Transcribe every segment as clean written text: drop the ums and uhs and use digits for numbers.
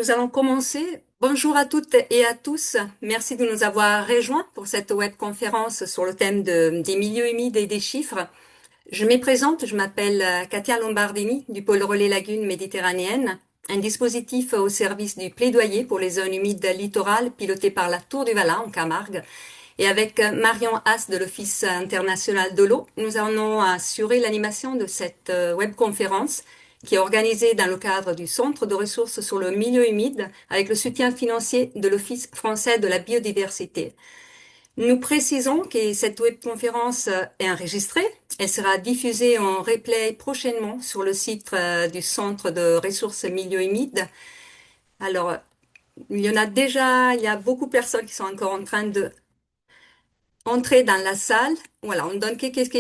Nous allons commencer. Bonjour à toutes et à tous. Merci de nous avoir rejoints pour cette webconférence sur le thème des milieux humides et des chiffres. Je me présente, je m'appelle Katia Lombardini du pôle Relais Lagune méditerranéenne, un dispositif au service du plaidoyer pour les zones humides littorales piloté par la Tour du Valat en Camargue. Et avec Marion Haas de l'Office international de l'eau, nous allons assurer l'animation de cette webconférence qui est organisée dans le cadre du Centre de ressources sur le milieu humide avec le soutien financier de l'Office français de la biodiversité. Nous précisons que cette webconférence est enregistrée. Elle sera diffusée en replay prochainement sur le site du Centre de ressources milieu humide. Alors, il y a beaucoup de personnes qui sont encore en train de entrer dans la salle. Voilà, on donne quelques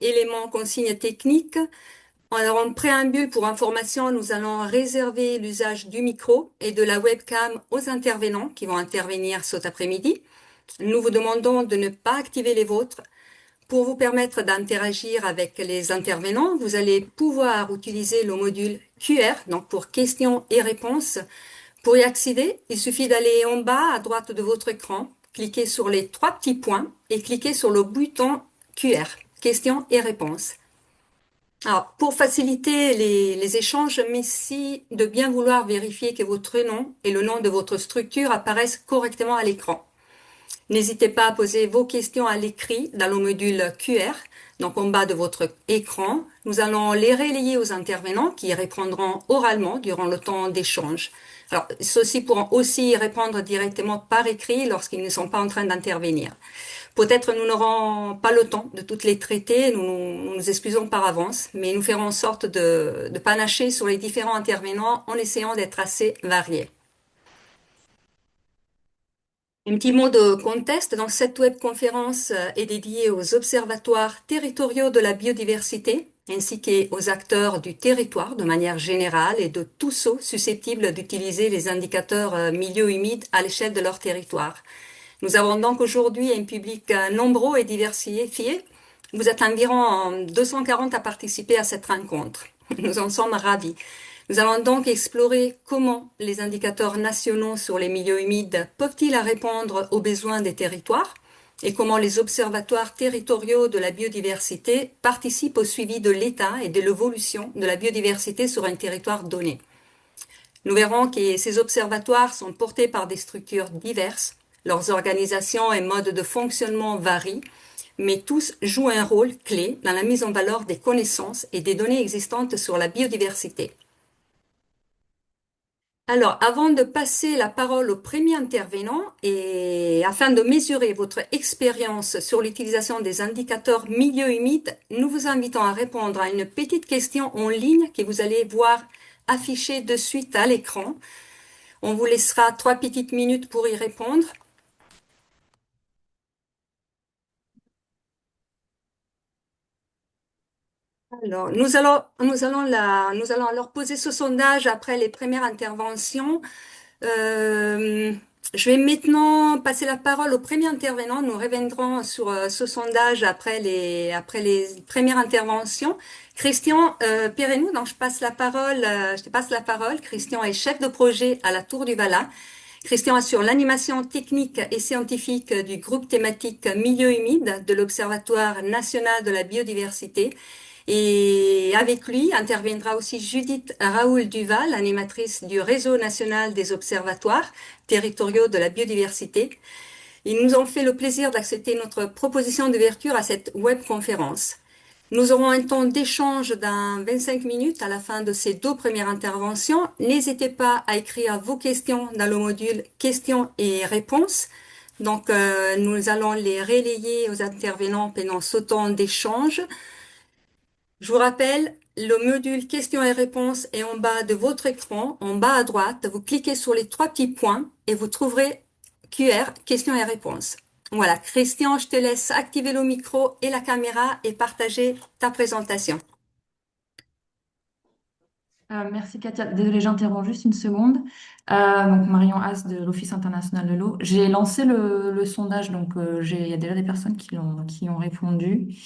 éléments, consignes techniques. Alors, en préambule, pour information, nous allons réserver l'usage du micro et de la webcam aux intervenants qui vont intervenir cet après-midi. Nous vous demandons de ne pas activer les vôtres. Pour vous permettre d'interagir avec les intervenants, vous allez pouvoir utiliser le module QR, donc pour questions et réponses. Pour y accéder, il suffit d'aller en bas à droite de votre écran, cliquer sur les trois petits points et cliquer sur le bouton QR, questions et réponses. Alors, pour faciliter les échanges, merci de bien vouloir vérifier que votre nom et le nom de votre structure apparaissent correctement à l'écran. N'hésitez pas à poser vos questions à l'écrit dans le module QR, donc en bas de votre écran. Nous allons les relayer aux intervenants qui répondront oralement durant le temps d'échange. Alors, ceux-ci pourront aussi répondre directement par écrit lorsqu'ils ne sont pas en train d'intervenir. Peut-être nous n'aurons pas le temps de toutes les traiter, nous nous excusons par avance, mais nous ferons en sorte de panacher sur les différents intervenants en essayant d'être assez variés. Un petit mot de contexte, donc cette webconférence est dédiée aux observatoires territoriaux de la biodiversité ainsi qu'aux acteurs du territoire de manière générale et de tous ceux susceptibles d'utiliser les indicateurs milieux humides à l'échelle de leur territoire. Nous avons donc aujourd'hui un public nombreux et diversifié. Vous êtes environ 240 à participer à cette rencontre. Nous en sommes ravis. Nous allons donc explorer comment les indicateurs nationaux sur les milieux humides peuvent-ils répondre aux besoins des territoires et comment les observatoires territoriaux de la biodiversité participent au suivi de l'état et de l'évolution de la biodiversité sur un territoire donné. Nous verrons que ces observatoires sont portés par des structures diverses, leurs organisations et modes de fonctionnement varient, mais tous jouent un rôle clé dans la mise en valeur des connaissances et des données existantes sur la biodiversité. Alors, avant de passer la parole au premier intervenant et afin de mesurer votre expérience sur l'utilisation des indicateurs milieu humide, nous vous invitons à répondre à une petite question en ligne que vous allez voir affichée de suite à l'écran. On vous laissera 3 petites minutes pour y répondre. Alors, nous allons leur poser ce sondage après les premières interventions. Euh, je vais maintenant passer la parole au premier intervenant. Nous reviendrons sur ce sondage après les premières interventions. Christian Pérenou, donc je te passe la parole. Christian est chef de projet à la Tour du Valat. Christian assure l'animation technique et scientifique du groupe thématique Milieu humide de l'Observatoire national de la biodiversité. Et avec lui interviendra aussi Judith Raoul Duval, animatrice du Réseau national des observatoires territoriaux de la biodiversité. Ils nous ont fait le plaisir d'accepter notre proposition d'ouverture à cette webconférence. Nous aurons un temps d'échange d'un 25 minutes à la fin de ces deux premières interventions. N'hésitez pas à écrire vos questions dans le module questions et réponses. Donc, nous allons les relayer aux intervenants pendant ce temps d'échange. Je vous rappelle, le module questions et réponses est en bas de votre écran, en bas à droite. Vous cliquez sur les trois petits points et vous trouverez QR, questions et réponses. Voilà, Christian, je te laisse activer le micro et la caméra et partager ta présentation. Merci Katia. Désolée, j'interromps juste une seconde. Donc Marion Haas de l'Office international de l'eau. J'ai lancé le sondage, donc il y a déjà des personnes qui ont répondu.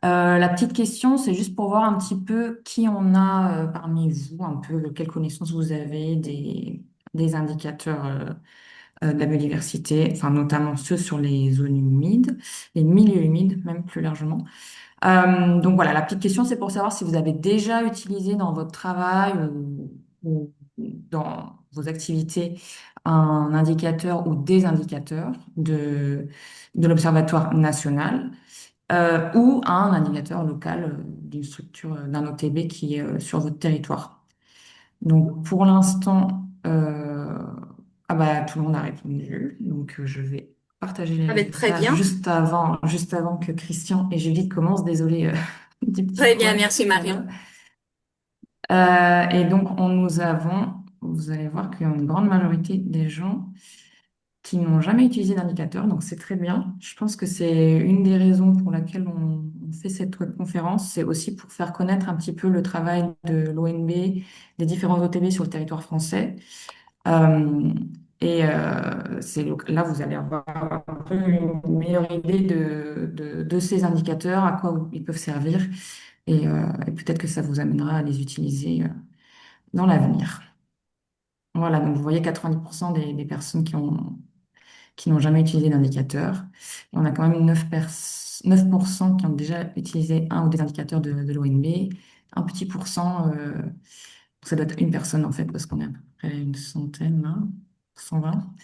La petite question, c'est juste pour voir un petit peu qui on a parmi vous, un peu quelles connaissances vous avez des indicateurs de la biodiversité, enfin notamment ceux sur les zones humides, les milieux humides, même plus largement. Donc voilà, la petite question, c'est pour savoir si vous avez déjà utilisé dans votre travail ou dans vos activités un indicateur ou des indicateurs de l'Observatoire national ou un indicateur local d'une structure, d'un OTB qui est sur votre territoire. Donc pour l'instant, ah bah, tout le monde a répondu, donc je vais partager les Ça va être très résultats bien. juste avant que Christian et Judith commencent. Désolée du petit Très bien, couac merci tout à Marion. l'heure. Et donc nous avons, vous allez voir qu'il y a une grande majorité des gens qui n'ont jamais utilisé d'indicateur, donc c'est très bien. Je pense que c'est une des raisons pour laquelle on fait cette conférence, c'est aussi pour faire connaître un petit peu le travail de l'ONB, des différents OTB sur le territoire français. Euh, là, vous allez avoir un peu une meilleure idée de ces indicateurs, à quoi ils peuvent servir, et peut-être que ça vous amènera à les utiliser dans l'avenir. Voilà, donc vous voyez 90% des personnes qui n'ont jamais utilisé d'indicateur. Et on a quand même 9% qui ont déjà utilisé un ou des indicateurs de l'ONB. Un petit pourcent, ça doit être une personne en fait, parce qu'on est à peu près une centaine, hein, 120,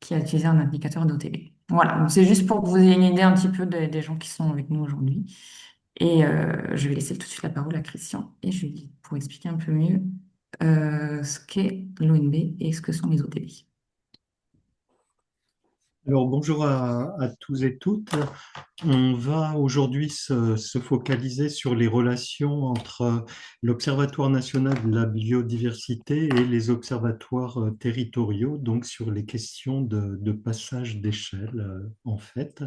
qui a utilisé un indicateur d'OTB. Voilà, donc c'est juste pour que vous ayez une idée un petit peu des gens qui sont avec nous aujourd'hui. Et je vais laisser tout de suite la parole à Christian et Julie pour expliquer un peu mieux ce qu'est l'ONB et ce que sont les OTB. Alors bonjour à tous et toutes. On va aujourd'hui se focaliser sur les relations entre l'Observatoire national de la biodiversité et les observatoires territoriaux, donc sur les questions de passage d'échelle en fait.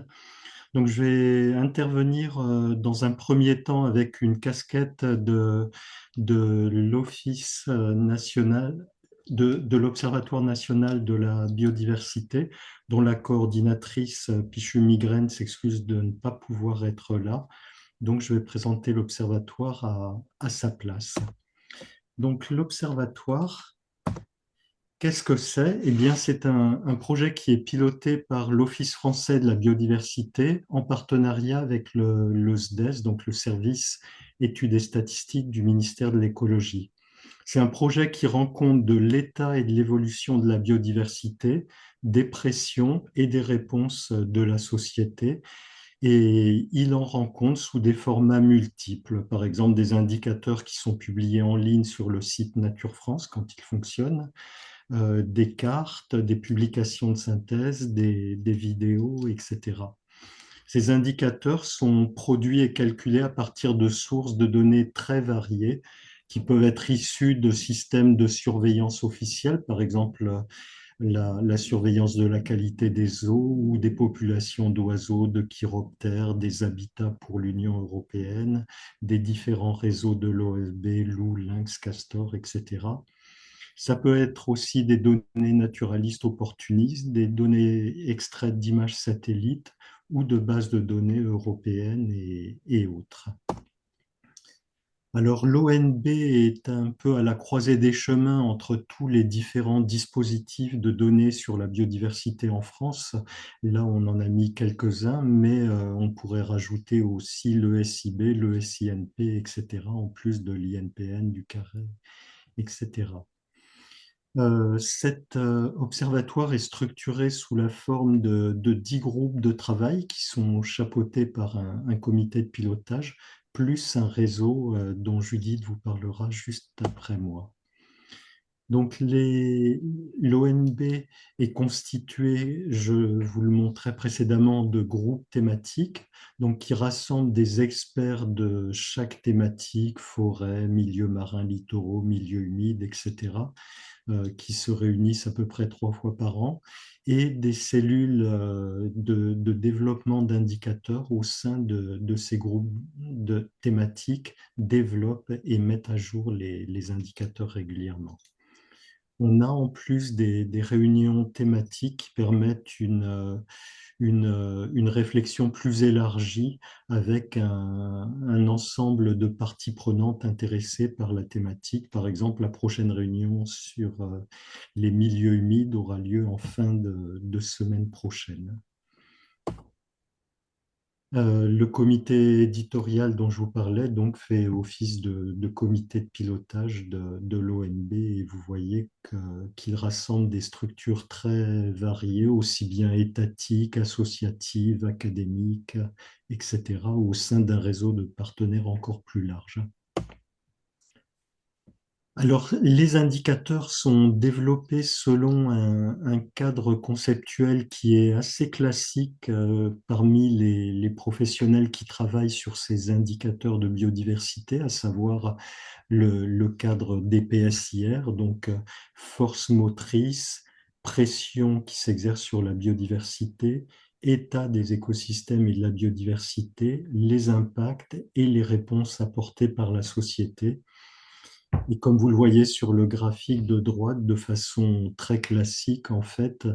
Donc je vais intervenir dans un premier temps avec une casquette de l'Office national, de l'Observatoire national de la biodiversité, dont la coordinatrice Pichu Migraine s'excuse de ne pas pouvoir être là. Donc je vais présenter l'Observatoire à sa place. Donc l'Observatoire, qu'est-ce que c'est? Eh bien, c'est un projet qui est piloté par l'Office français de la biodiversité en partenariat avec le SDES, donc le Service études et statistiques du ministère de l'écologie. C'est un projet qui rend compte de l'état et de l'évolution de la biodiversité, des pressions et des réponses de la société. Et il en rend compte sous des formats multiples, par exemple des indicateurs qui sont publiés en ligne sur le site Nature France quand il fonctionne, des cartes, des publications de synthèse, des vidéos, etc. Ces indicateurs sont produits et calculés à partir de sources de données très variées qui peuvent être issues de systèmes de surveillance officiels, par exemple la surveillance de la qualité des eaux ou des populations d'oiseaux, de chiroptères, des habitats pour l'Union européenne, des différents réseaux de l'OFB, loups, lynx, castors, etc. Ça peut être aussi des données naturalistes opportunistes, des données extraites d'images satellites ou de bases de données européennes et autres. Alors l'ONB est un peu à la croisée des chemins entre tous les différents dispositifs de données sur la biodiversité en France. Là, on en a mis quelques-uns, mais on pourrait rajouter aussi le SIB, le SINP, etc., en plus de l'INPN, du CARE, etc. Cet observatoire est structuré sous la forme de 10 groupes de travail qui sont chapeautés par un comité de pilotage, plus un réseau dont Judith vous parlera juste après moi. Donc l'ONB est constitué, je vous le montrais précédemment, de groupes thématiques, donc qui rassemblent des experts de chaque thématique, forêt, milieux marins, littoraux, milieux humides, etc., qui se réunissent à peu près 3 fois par an, et des cellules de développement d'indicateurs au sein de ces groupes de thématiques développent et mettent à jour les indicateurs régulièrement. On a en plus des réunions thématiques qui permettent une réflexion plus élargie avec un ensemble de parties prenantes intéressées par la thématique. Par exemple, la prochaine réunion sur les milieux humides aura lieu en fin de semaine prochaine. Le comité éditorial dont je vous parlais donc fait office de comité de pilotage de l'ONB et vous voyez qu'il rassemble des structures très variées, aussi bien étatiques, associatives, académiques, etc., au sein d'un réseau de partenaires encore plus large. Alors, les indicateurs sont développés selon un cadre conceptuel qui est assez classique parmi les professionnels qui travaillent sur ces indicateurs de biodiversité, à savoir le cadre DPSIR, donc force motrice, pression qui s'exerce sur la biodiversité, état des écosystèmes et de la biodiversité, les impacts et les réponses apportées par la société. Et comme vous le voyez sur le graphique de droite, de façon très classique, en fait,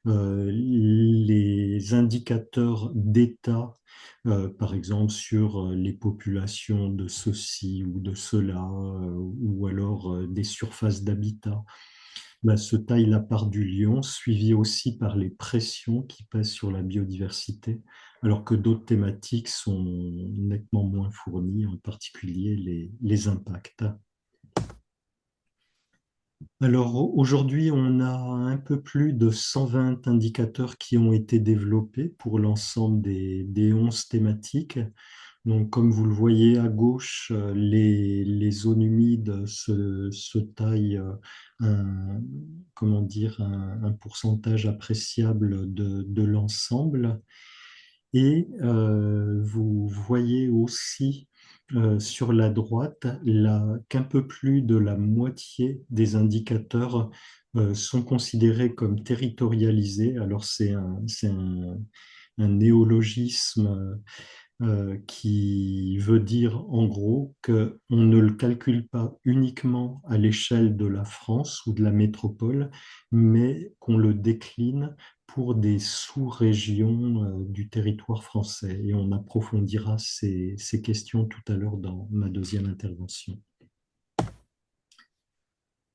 les indicateurs d'état, par exemple sur les populations de ceci ou de cela, ou alors des surfaces d'habitat, ben, se taille la part du lion, suivi aussi par les pressions qui pèsent sur la biodiversité, alors que d'autres thématiques sont nettement moins fournies, en particulier les impacts. Alors aujourd'hui, on a un peu plus de 120 indicateurs qui ont été développés pour l'ensemble des 11 thématiques. Donc, comme vous le voyez à gauche, les zones humides se taillent comment dire, un pourcentage appréciable de l'ensemble. Et vous voyez aussi sur la droite qu'un peu plus de la moitié des indicateurs sont considérés comme territorialisés. Alors un néologisme qui veut dire en gros qu'on ne le calcule pas uniquement à l'échelle de la France ou de la métropole, mais qu'on le décline pour des sous-régions du territoire français. Et on approfondira ces questions tout à l'heure dans ma deuxième intervention.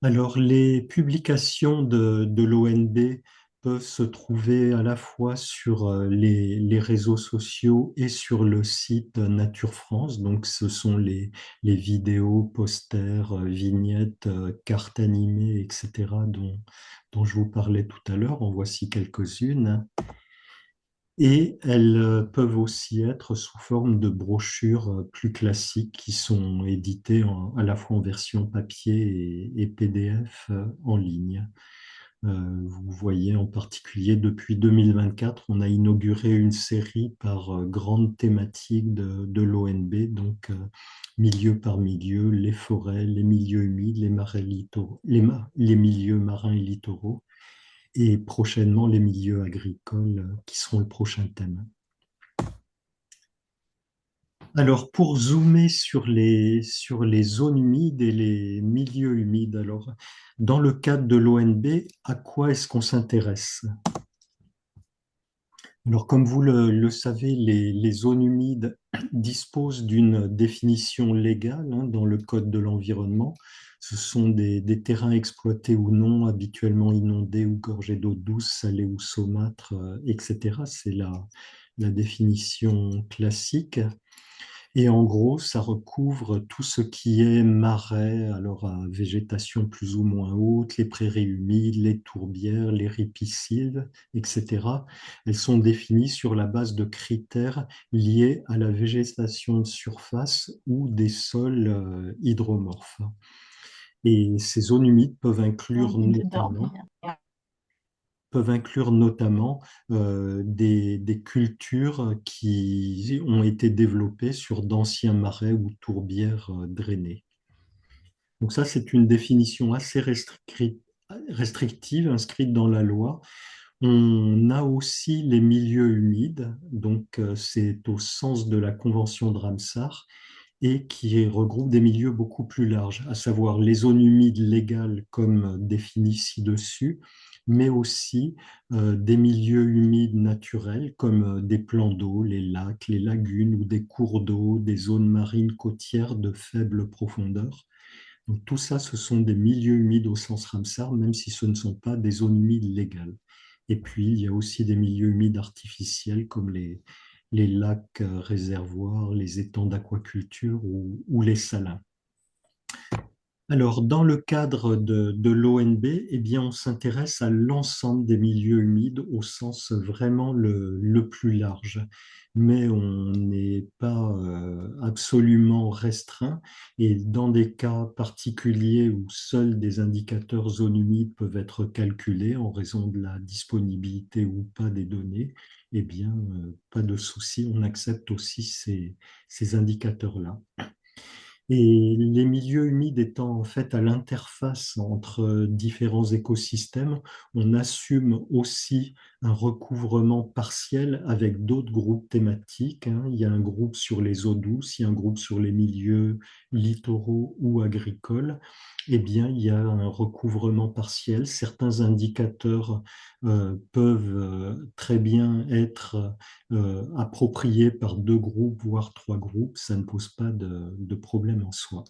Alors, les publications de l'ONB peuvent se trouver à la fois sur les réseaux sociaux et sur le site Nature France. Donc, ce sont les vidéos, posters, vignettes, cartes animées, etc., dont je vous parlais tout à l'heure. En voici quelques-unes. Et elles peuvent aussi être sous forme de brochures plus classiques qui sont éditées à la fois en version papier et PDF en ligne. Vous voyez en particulier depuis 2024, on a inauguré une série par grande thématique de l'ONB, donc milieu par milieu, les forêts, les milieux humides, les marais littoraux, les milieux marins et littoraux et prochainement les milieux agricoles qui seront le prochain thème. Alors, pour zoomer sur les zones humides et les milieux humides, alors, dans le cadre de l'ONB, à quoi est-ce qu'on s'intéresse? Alors, comme vous le savez, les zones humides disposent d'une définition légale dans le Code de l'environnement. Ce sont des terrains exploités ou non, habituellement inondés ou gorgés d'eau douce, salée ou saumâtre, etc. C'est la définition classique. Et en gros, ça recouvre tout ce qui est marais, alors à végétation plus ou moins haute, les prairies humides, les tourbières, les ripisylves, etc. Elles sont définies sur la base de critères liés à la végétation de surface ou des sols hydromorphes. Et ces zones humides peuvent inclure notamment des cultures qui ont été développées sur d'anciens marais ou tourbières drainées. Donc ça, c'est une définition assez restrictive inscrite dans la loi. On a aussi les milieux humides, donc c'est au sens de la Convention de Ramsar, et qui regroupe des milieux beaucoup plus larges, à savoir les zones humides légales comme définies ci-dessus, mais aussi des milieux humides naturels comme des plans d'eau, les lacs, les lagunes ou des cours d'eau, des zones marines côtières de faible profondeur. Donc tout ça, ce sont des milieux humides au sens Ramsar, même si ce ne sont pas des zones humides légales. Et puis, il y a aussi des milieux humides artificiels comme les lacs réservoirs, les étangs d'aquaculture ou les salins. Alors, dans le cadre de l'ONB, eh bien, on s'intéresse à l'ensemble des milieux humides au sens vraiment le plus large. Mais on n'est pas absolument restreint. Et dans des cas particuliers où seuls des indicateurs zone humide peuvent être calculés en raison de la disponibilité ou pas des données, eh bien, pas de souci, on accepte aussi ces indicateurs-là. Et les milieux humides étant en fait à l'interface entre différents écosystèmes, on assume aussi un recouvrement partiel avec d'autres groupes thématiques, hein. Il y a un groupe sur les eaux douces, il y a un groupe sur les milieux littoraux ou agricoles. Eh bien, il y a un recouvrement partiel. Certains indicateurs peuvent très bien être approprié par deux groupes, voire trois groupes, ça ne pose pas de problème en soi.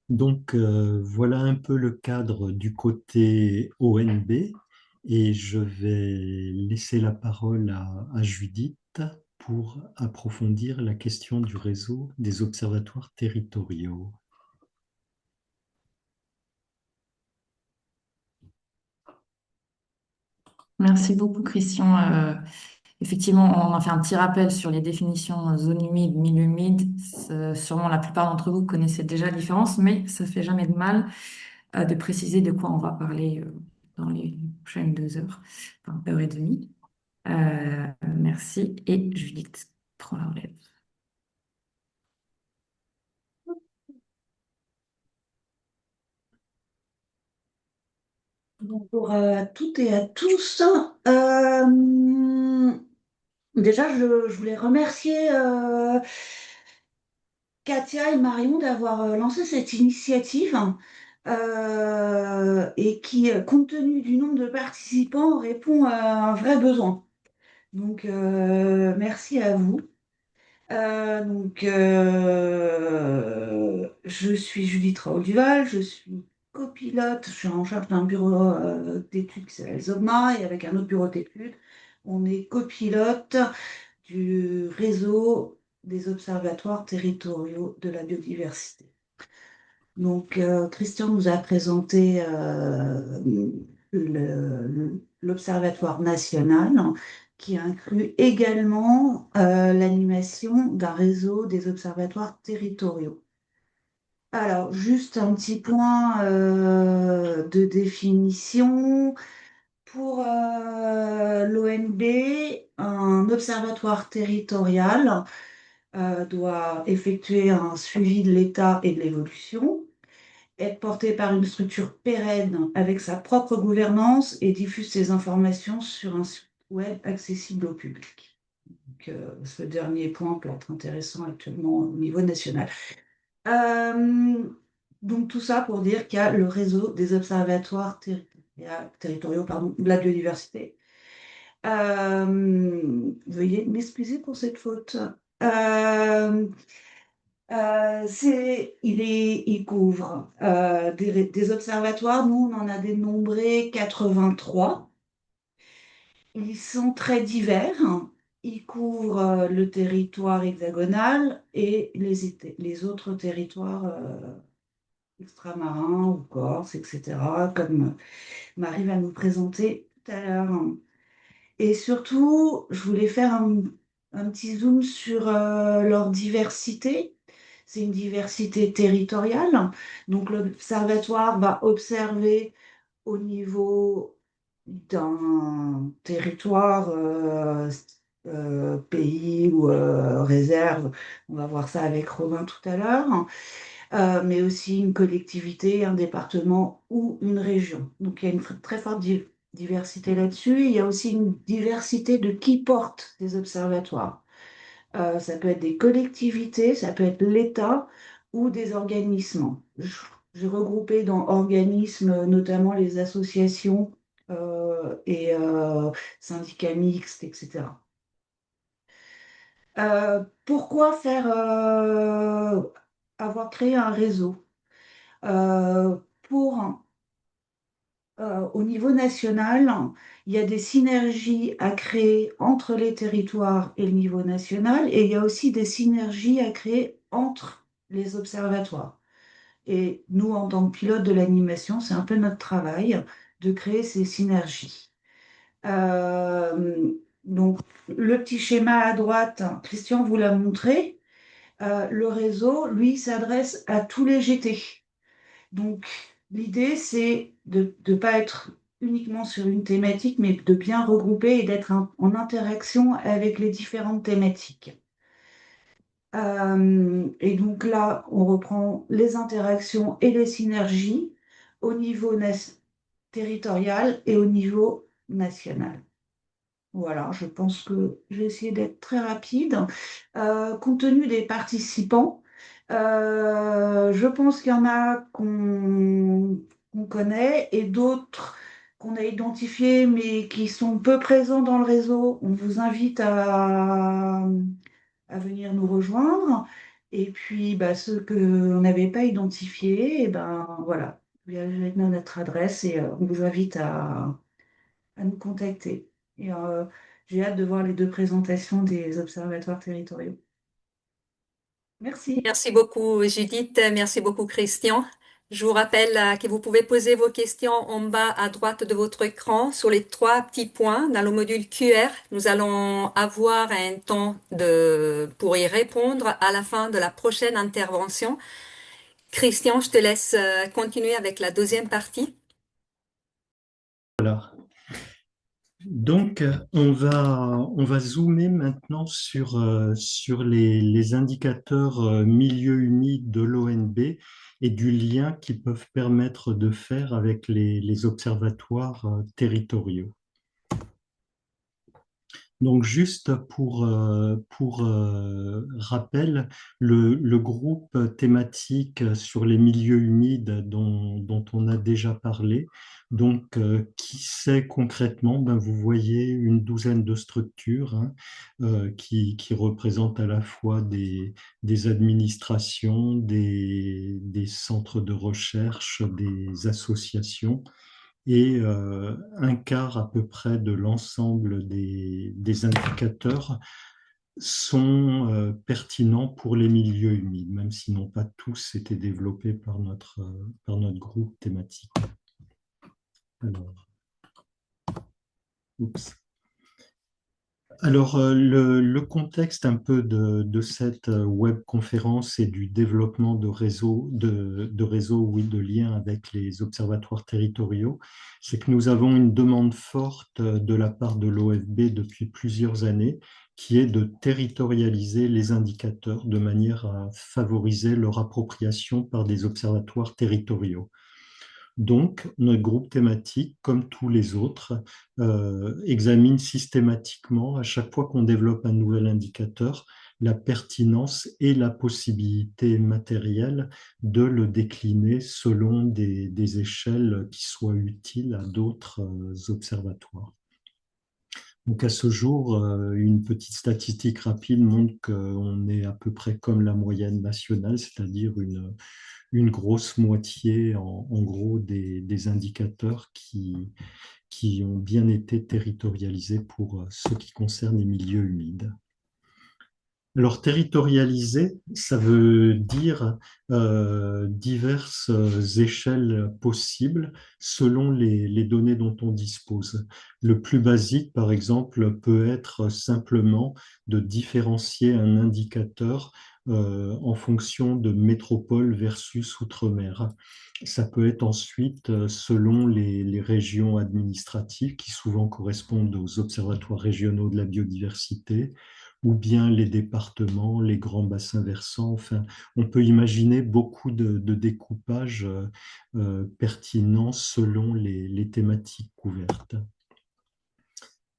Donc voilà un peu le cadre du côté ONB et je vais laisser la parole à Judith pour approfondir la question du réseau des observatoires territoriaux. Merci beaucoup, Christian. Effectivement, on a fait un petit rappel sur les définitions zone humide, milieu humide. Sûrement, la plupart d'entre vous connaissaient déjà la différence, mais ça fait jamais de mal de préciser de quoi on va parler dans les prochaines 2 heures, enfin, heure et demie. Merci. Et Judith prend la relève. Bonjour à toutes et à tous. Déjà, je voulais remercier Katia et Marion d'avoir lancé cette initiative et qui, compte tenu du nombre de participants, répond à un vrai besoin. Donc, merci à vous. Je suis Judith Raoul-Duval, je suis copilote, je suis en charge d'un bureau d'études qui s'appelle ZOGMA et avec un autre bureau d'études, on est copilote du réseau des observatoires territoriaux de la biodiversité. Donc, Christian nous a présenté l'Observatoire national qui inclut également l'animation d'un réseau des observatoires territoriaux. Alors, juste un petit point de définition. Pour l'ONB, un observatoire territorial doit effectuer un suivi de l'état et de l'évolution, être porté par une structure pérenne avec sa propre gouvernance et diffuse ses informations sur un site web accessible au public. Donc, ce dernier point peut être intéressant actuellement au niveau national. Donc tout ça pour dire qu'il y a le réseau des observatoires territoriaux de la biodiversité. Veuillez m'excuser pour cette faute. Il couvre des observatoires. Nous, on en a dénombré 83. Ils sont très divers. Ils couvrent le territoire hexagonal et les autres territoires extramarins ou corses, etc., comme Marie va nous présenter tout à l'heure. Et surtout, je voulais faire un petit zoom sur leur diversité. C'est une diversité territoriale. Donc, l'observatoire va observer au niveau d'un territoire, pays ou réserve. On va voir ça avec Romain tout à l'heure. Mais aussi une collectivité, un département ou une région. Donc, il y a une très forte diversité là-dessus. Il y a aussi une diversité de qui porte des observatoires. Ça peut être des collectivités, ça peut être l'État ou des organismes. J'ai regroupé dans organismes notamment les associations et syndicats mixtes, etc. Pourquoi avoir créé un réseau? Pour au niveau national, il y a des synergies à créer entre les territoires et le niveau national, et il y a aussi des synergies à créer entre les observatoires. Et nous, en tant que pilote de l'animation, c'est un peu notre travail de créer ces synergies. Donc, le petit schéma à droite, Christian vous l'a montré. Le réseau, lui, s'adresse à tous les GT. Donc, l'idée, c'est de ne pas être uniquement sur une thématique, mais de bien regrouper et d'être en interaction avec les différentes thématiques. Et donc là, on reprend les interactions et les synergies au niveau territorial et au niveau national. Voilà, je pense que j'ai essayé d'être très rapide. Compte tenu des participants, je pense qu'il y en a qu'on connaît et d'autres qu'on a identifiés mais qui sont peu présents dans le réseau. On vous invite à venir nous rejoindre. Et puis, bah, ceux qu'on n'avait pas identifiés, et ben voilà, vous avez notre adresse et on vous invite à nous contacter. Et j'ai hâte de voir les deux présentations des observatoires territoriaux. Merci. Merci beaucoup Judith, merci beaucoup Christian. Je vous rappelle que vous pouvez poser vos questions en bas à droite de votre écran sur les trois petits points dans le module QR. Nous allons avoir un temps pour y répondre à la fin de la prochaine intervention. Christian, je te laisse continuer avec la deuxième partie. Voilà. Donc, on va zoomer maintenant sur les indicateurs milieu humide de l'ONB et du lien qu'ils peuvent permettre de faire avec les observatoires territoriaux. Donc, juste pour rappel, le groupe thématique sur les milieux humides dont on a déjà parlé, donc qui c'est concrètement? Ben, vous voyez une douzaine de structures hein, qui représentent à la fois des administrations, des centres de recherche, des associations et un quart à peu près de l'ensemble des indicateurs sont pertinents pour les milieux humides, même si n'ont pas tous été développés par notre groupe thématique. Alors, oups. Alors, le contexte un peu de cette webconférence et du développement de réseaux, oui, de liens avec les observatoires territoriaux, c'est que nous avons une demande forte de la part de l'OFB depuis plusieurs années, qui est de territorialiser les indicateurs de manière à favoriser leur appropriation par des observatoires territoriaux. Donc, notre groupe thématique, comme tous les autres, examine systématiquement, à chaque fois qu'on développe un nouvel indicateur, la pertinence et la possibilité matérielle de le décliner selon des échelles qui soient utiles à d'autres observatoires. Donc à ce jour, une petite statistique rapide montre qu'on est à peu près comme la moyenne nationale, c'est-à-dire une grosse moitié en gros des indicateurs qui ont bien été territorialisés pour ce qui concerne les milieux humides. Alors, territorialiser, ça veut dire diverses échelles possibles selon les données dont on dispose. Le plus basique, par exemple, peut être simplement de différencier un indicateur en fonction de métropole versus outre-mer. Ça peut être ensuite selon les régions administratives qui souvent correspondent aux observatoires régionaux de la biodiversité, ou bien les départements, les grands bassins versants. Enfin, on peut imaginer beaucoup de découpages pertinents selon les thématiques couvertes.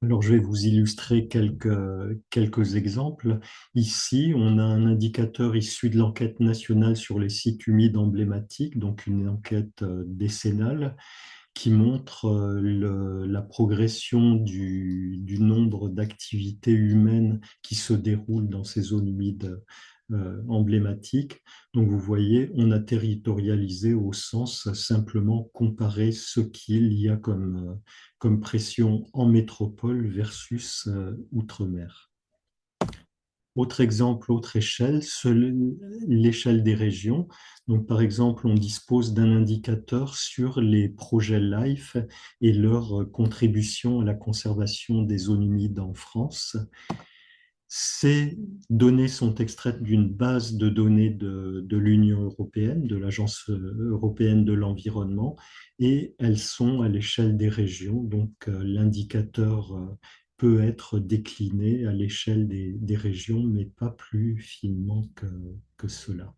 Alors, je vais vous illustrer quelques exemples. Ici, on a un indicateur issu de l'enquête nationale sur les sites humides emblématiques, donc une enquête décennale, qui montre la progression du nombre d'activités humaines qui se déroulent dans ces zones humides emblématiques. Donc vous voyez, on a territorialisé au sens simplement comparer ce qu'il y a comme pression en métropole versus outre-mer. Autre exemple, autre échelle, l'échelle des régions. Donc, par exemple, on dispose d'un indicateur sur les projets LIFE et leur contribution à la conservation des zones humides en France. Ces données sont extraites d'une base de données de l'Union européenne, de l'Agence européenne de l'environnement, et elles sont à l'échelle des régions. Donc, l'indicateur peut être décliné à l'échelle des régions, mais pas plus finement que cela.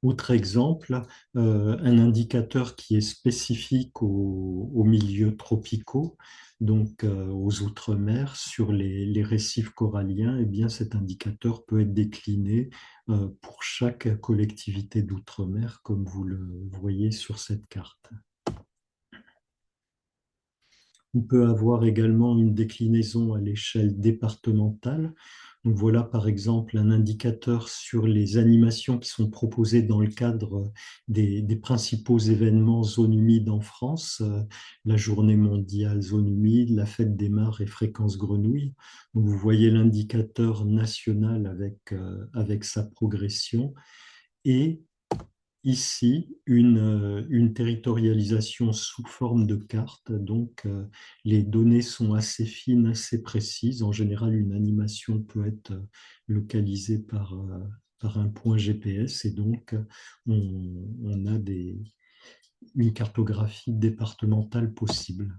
Autre exemple, un indicateur qui est spécifique aux milieux tropicaux, donc aux outre-mer, sur les récifs coralliens, eh bien, cet indicateur peut être décliné pour chaque collectivité d'outre-mer, comme vous le voyez sur cette carte. On peut avoir également une déclinaison à l'échelle départementale. Donc voilà par exemple un indicateur sur les animations qui sont proposées dans le cadre des principaux événements zone humide en France, la journée mondiale zone humide, la fête des mares et fréquence grenouille. Donc vous voyez l'indicateur national avec sa progression et ici une territorialisation sous forme de carte. Donc, les données sont assez fines, assez précises. En général, une animation peut être localisée par un point GPS et donc on a une cartographie départementale possible.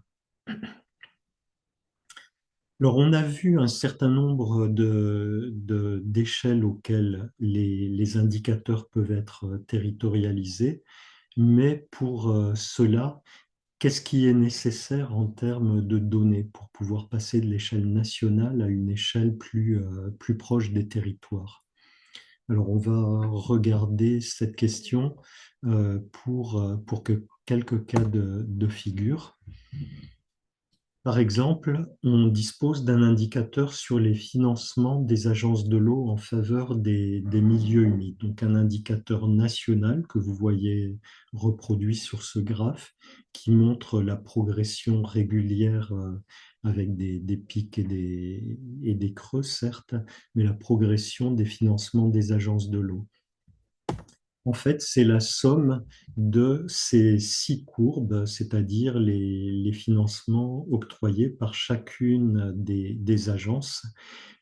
Alors, on a vu un certain nombre d'échelles auxquelles les indicateurs peuvent être territorialisés, mais pour cela, qu'est-ce qui est nécessaire en termes de données pour pouvoir passer de l'échelle nationale à une échelle plus proche des territoires? Alors, on va regarder cette question pour quelques cas de figure. Par exemple, on dispose d'un indicateur sur les financements des agences de l'eau en faveur des milieux humides. Donc un indicateur national que vous voyez reproduit sur ce graphe qui montre la progression régulière avec des pics et des creux, certes, mais la progression des financements des agences de l'eau. En fait, c'est la somme de ces 6 courbes, c'est-à-dire les financements octroyés par chacune des agences.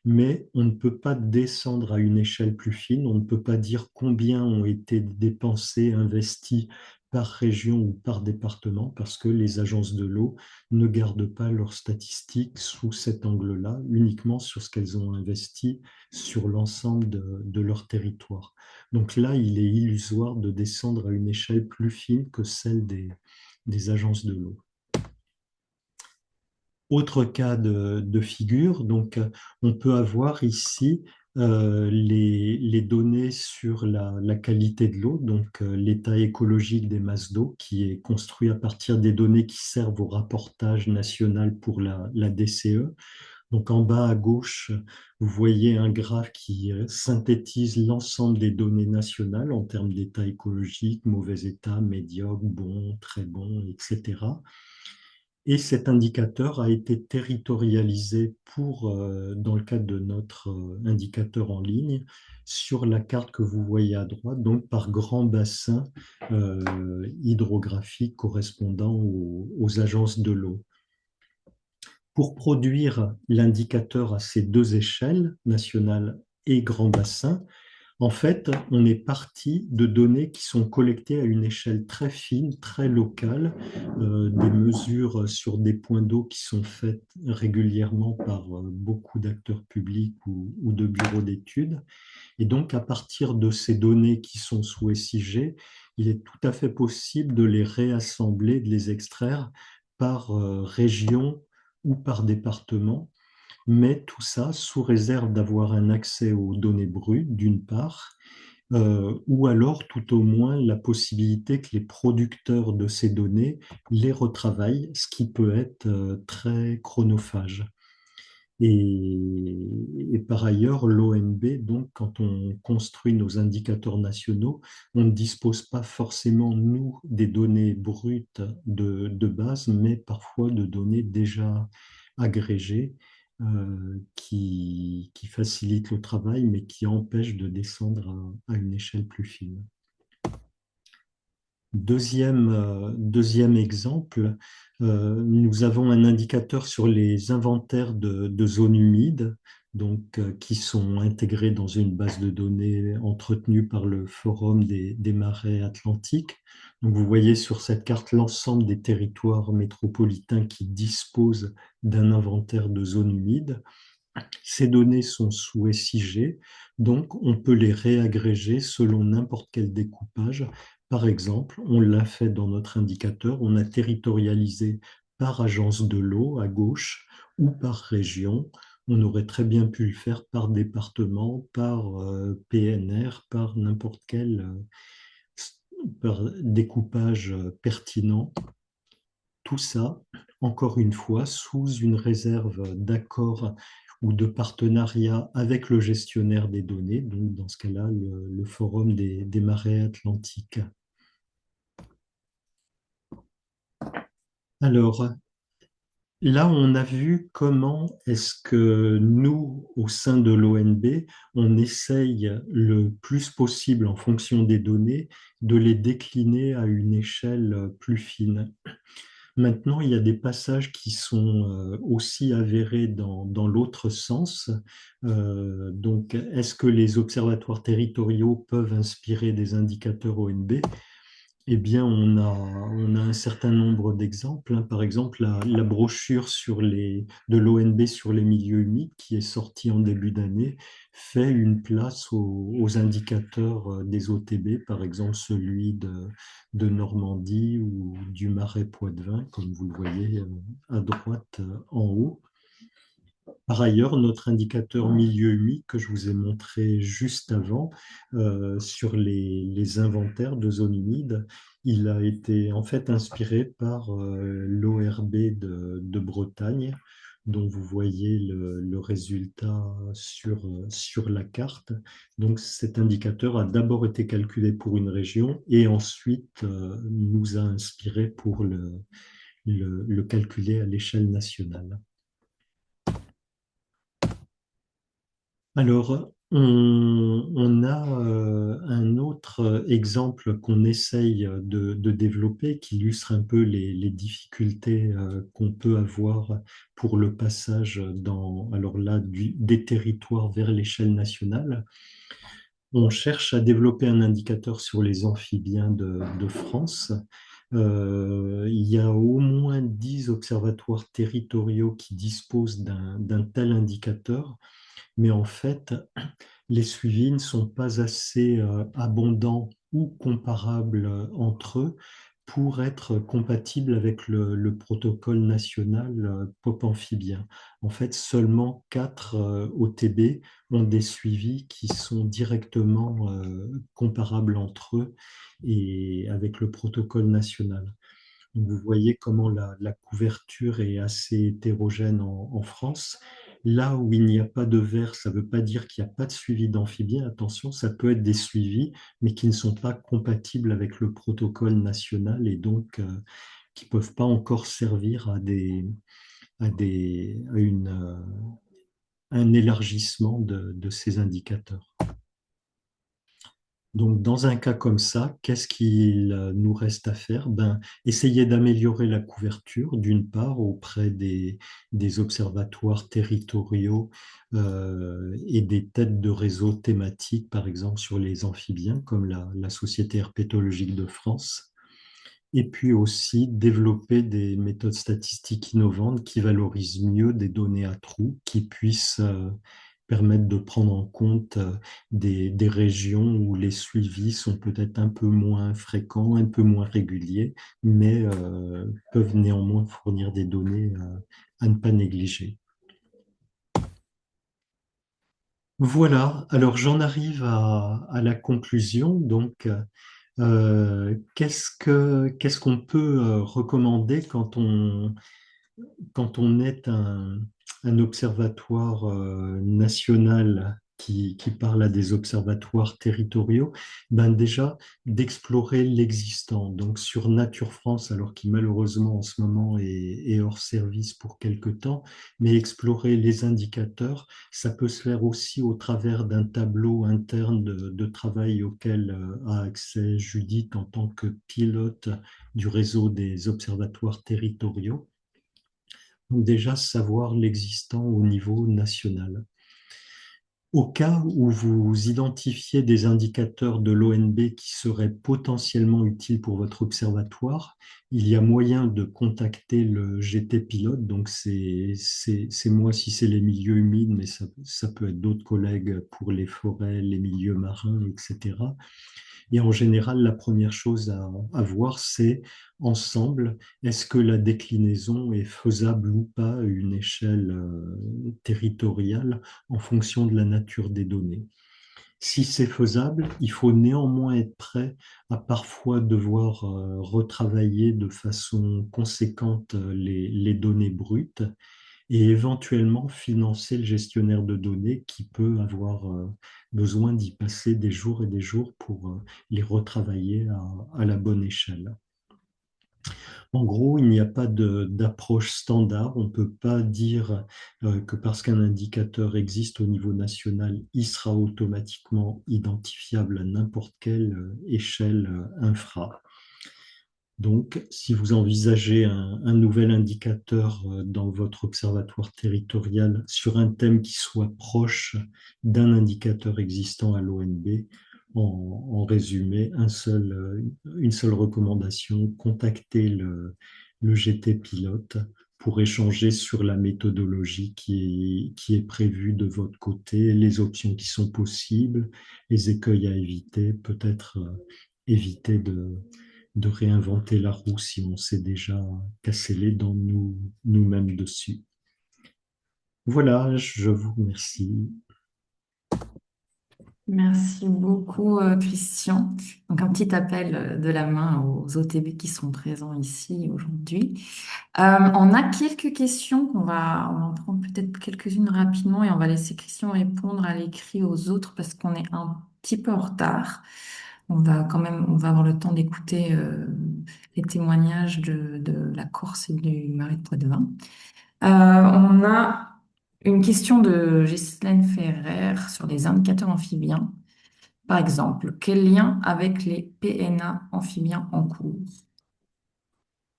Mais on ne peut pas descendre à une échelle plus fine, on ne peut pas dire combien ont été dépensés, investis par région ou par département, parce que les agences de l'eau ne gardent pas leurs statistiques sous cet angle-là, uniquement sur ce qu'elles ont investi sur l'ensemble de leur territoire. Donc là, il est illusoire de descendre à une échelle plus fine que celle des agences de l'eau. Autre cas de figure, donc on peut avoir ici les données sur la qualité de l'eau, donc l'état écologique des masses d'eau qui est construit à partir des données qui servent au rapportage national pour la DCE. Donc en bas à gauche, vous voyez un graphe qui synthétise l'ensemble des données nationales en termes d'état écologique, mauvais état, médiocre, bon, très bon, etc. Et cet indicateur a été territorialisé dans le cadre de notre indicateur en ligne sur la carte que vous voyez à droite, donc par grand bassin hydrographique correspondant aux agences de l'eau. Pour produire l'indicateur à ces deux échelles, nationale et grand bassin, en fait, on est parti de données qui sont collectées à une échelle très fine, très locale, des mesures sur des points d'eau qui sont faites régulièrement par beaucoup d'acteurs publics ou de bureaux d'études. Et donc, à partir de ces données qui sont sous SIG, il est tout à fait possible de les réassembler, de les extraire par région ou par département, mais tout ça sous réserve d'avoir un accès aux données brutes, d'une part, ou alors tout au moins la possibilité que les producteurs de ces données les retravaillent, ce qui peut être très chronophage. Et par ailleurs, l'ONB, donc, quand on construit nos indicateurs nationaux, on ne dispose pas forcément, nous, des données brutes de base, mais parfois de données déjà agrégées qui facilitent le travail, mais qui empêchent de descendre à une échelle plus fine. Deuxième exemple, nous avons un indicateur sur les inventaires de zones humides, donc, qui sont intégrés dans une base de données entretenue par le Forum des marais atlantiques. Donc, vous voyez sur cette carte l'ensemble des territoires métropolitains qui disposent d'un inventaire de zones humides. Ces données sont sous SIG, donc on peut les réagréger selon n'importe quel découpage. Par exemple, on l'a fait dans notre indicateur, on a territorialisé par agence de l'eau à gauche ou par région. On aurait très bien pu le faire par département, par PNR, par n'importe quel par découpage pertinent. Tout ça, encore une fois, sous une réserve d'accord ou de partenariat avec le gestionnaire des données, donc dans ce cas-là, le Forum des marais atlantiques. Alors, là, on a vu comment est-ce que nous, au sein de l'ONB, on essaye le plus possible, en fonction des données, de les décliner à une échelle plus fine. Maintenant, il y a des passages qui sont aussi avérés dans l'autre sens. Donc, est-ce que les observatoires territoriaux peuvent inspirer des indicateurs ONB? Eh bien, on a un certain nombre d'exemples, hein. Par exemple, la brochure de l'ONB sur les milieux humides, qui est sortie en début d'année, fait une place aux indicateurs des OTB, par exemple celui de Normandie ou du Marais Poitevin, comme vous le voyez à droite en haut. Par ailleurs, notre indicateur milieu humide que je vous ai montré juste avant sur les inventaires de zones humides, il a été en fait inspiré par l'ORB de Bretagne, dont vous voyez le résultat sur la carte. Donc cet indicateur a d'abord été calculé pour une région et ensuite nous a inspiré pour le calculer à l'échelle nationale. Alors, on a un autre exemple qu'on essaye de développer qui illustre un peu les difficultés qu'on peut avoir pour le passage alors là, des territoires vers l'échelle nationale. On cherche à développer un indicateur sur les amphibiens de France. Il y a au moins 10 observatoires territoriaux qui disposent d'un tel indicateur, mais en fait, les suivis ne sont pas assez abondants ou comparables entre eux pour être compatibles avec le protocole national POP amphibien. En fait, seulement 4 OTB ont des suivis qui sont directement comparables entre eux et avec le protocole national. Donc, vous voyez comment la couverture est assez hétérogène en France. Là où il n'y a pas de vert, ça ne veut pas dire qu'il n'y a pas de suivi d'amphibiens. Attention, ça peut être des suivis, mais qui ne sont pas compatibles avec le protocole national et donc qui ne peuvent pas encore servir un élargissement de ces indicateurs. Donc, dans un cas comme ça, qu'est-ce qu'il nous reste à faire? Essayer d'améliorer la couverture, d'une part, auprès des observatoires territoriaux et des têtes de réseau thématiques, par exemple sur les amphibiens, comme la Société herpétologique de France. Et puis aussi développer des méthodes statistiques innovantes qui valorisent mieux des données à trous, qui puissent permettent de prendre en compte des régions où les suivis sont peut-être un peu moins fréquents, un peu moins réguliers, mais peuvent néanmoins fournir des données à ne pas négliger. Voilà, alors j'en arrive à la conclusion. Donc, qu'est-ce qu'on peut recommander quand on est un observatoire national qui parle à des observatoires territoriaux? Ben déjà, d'explorer l'existant. Donc sur Nature France, alors qui malheureusement en ce moment est hors service pour quelque temps, mais explorer les indicateurs, ça peut se faire aussi au travers d'un tableau interne de travail auquel a accès Judith en tant que pilote du réseau des observatoires territoriaux. Donc déjà, savoir l'existant au niveau national. Au cas où vous identifiez des indicateurs de l'ONB qui seraient potentiellement utiles pour votre observatoire, il y a moyen de contacter le GT pilote. Donc c'est moi si c'est les milieux humides, mais ça peut être d'autres collègues pour les forêts, les milieux marins, etc. Et en général, la première chose à voir, c'est ensemble, est-ce que la déclinaison est faisable ou pas à une échelle territoriale en fonction de la nature des données. Si c'est faisable, il faut néanmoins être prêt à parfois devoir retravailler de façon conséquente les données brutes et éventuellement financer le gestionnaire de données qui peut avoir besoin d'y passer des jours et des jours pour les retravailler à la bonne échelle. En gros, il n'y a pas d'approche standard. On ne peut pas dire que parce qu'un indicateur existe au niveau national, il sera automatiquement identifiable à n'importe quelle échelle infra. Donc, si vous envisagez un nouvel indicateur dans votre observatoire territorial sur un thème qui soit proche d'un indicateur existant à l'ONB, en résumé, une seule recommandation, contactez le GT pilote pour échanger sur la méthodologie qui est prévue de votre côté, les options qui sont possibles, les écueils à éviter, peut-être éviter de réinventer la roue si on s'est déjà cassé les dents nous-mêmes dessus. Voilà, je vous remercie. Merci beaucoup, Christian. Donc, un petit appel de la main aux OTB qui sont présents ici aujourd'hui. On a quelques questions, on va en prendre peut-être quelques-unes rapidement et on va laisser Christian répondre à l'écrit aux autres parce qu'on est un petit peu en retard. On va avoir le temps d'écouter les témoignages de la Corse et du Marais de Poitevin. On a une question de Ghislaine Ferrer sur les indicateurs amphibiens. Par exemple, quel lien avec les PNA amphibiens en cours?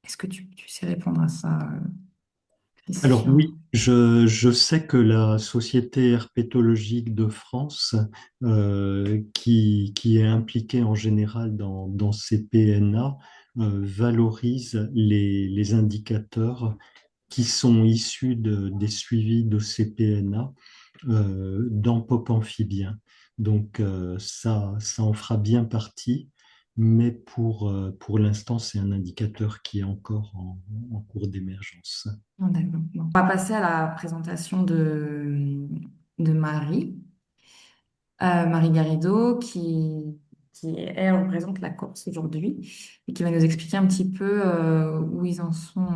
Est-ce que tu sais répondre à ça, Alors Christian? oui, je sais que la Société herpétologique de France, qui est impliquée en général dans ces PNA, valorise les indicateurs qui sont issus des suivis de ces PNA dans Pop Amphibien. Donc ça en fera bien partie, mais pour l'instant, c'est un indicateur qui est encore en cours d'émergence. Ah, d'accord. Bon. On va passer à la présentation de Marie. Marie Garrido, elle représente la Corse aujourd'hui et qui va nous expliquer un petit peu où ils en sont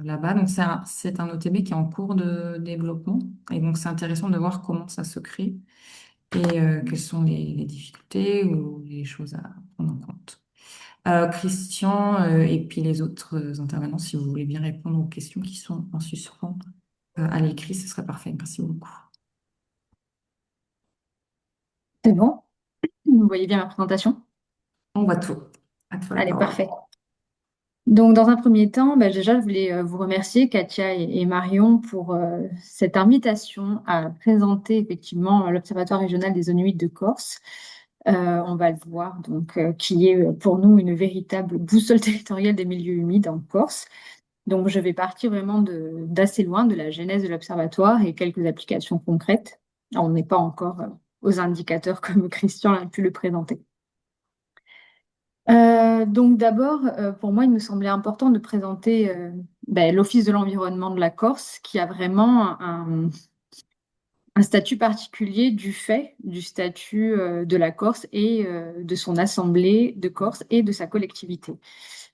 là-bas. Donc, c'est un OTB qui est en cours de développement et donc c'est intéressant de voir comment ça se crée et quelles sont les difficultés ou les choses à prendre en compte. Christian et puis les autres intervenants, si vous voulez bien répondre aux questions qui sont en suspens à l'écrit, ce serait parfait. Merci beaucoup. C'est bon? Vous voyez bien ma présentation? On voit tout. À toi la Allez, parole. parfait. Donc, dans un premier temps, déjà, je voulais vous remercier, Katia et Marion, pour cette invitation à présenter effectivement l'Observatoire régional des zones humides de Corse. On va le voir, donc, qui est pour nous une véritable boussole territoriale des milieux humides en Corse. Donc, je vais partir vraiment d'assez loin de la genèse de l'Observatoire et quelques applications concrètes. On n'est pas encore aux indicateurs comme Christian a pu le présenter. Donc d'abord, pour moi, il me semblait important de présenter l'Office de l'environnement de la Corse, qui a vraiment un statut particulier du fait du statut de la Corse et de son assemblée de Corse et de sa collectivité,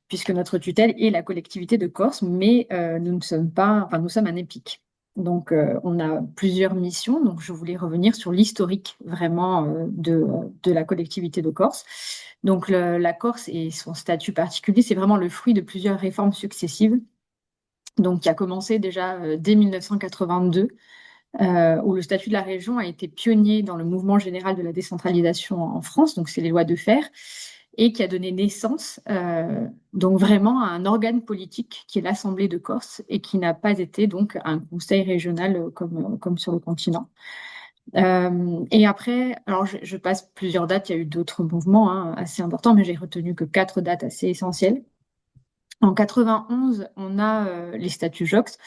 puisque notre tutelle est la collectivité de Corse, mais nous ne sommes pas, enfin nous sommes un EPIC. Donc on a plusieurs missions, donc je voulais revenir sur l'historique vraiment de la collectivité de Corse. Donc la Corse et son statut particulier, c'est vraiment le fruit de plusieurs réformes successives, donc qui a commencé déjà dès 1982 où le statut de la région a été pionnier dans le mouvement général de la décentralisation en France, donc c'est les lois de fer, et qui a donné naissance donc vraiment à un organe politique qui est l'Assemblée de Corse et qui n'a pas été donc un conseil régional comme sur le continent. Et après, alors je passe plusieurs dates, il y a eu d'autres mouvements assez importants, mais j'ai retenu que 4 dates assez essentielles. En 91, on a les statuts JOX.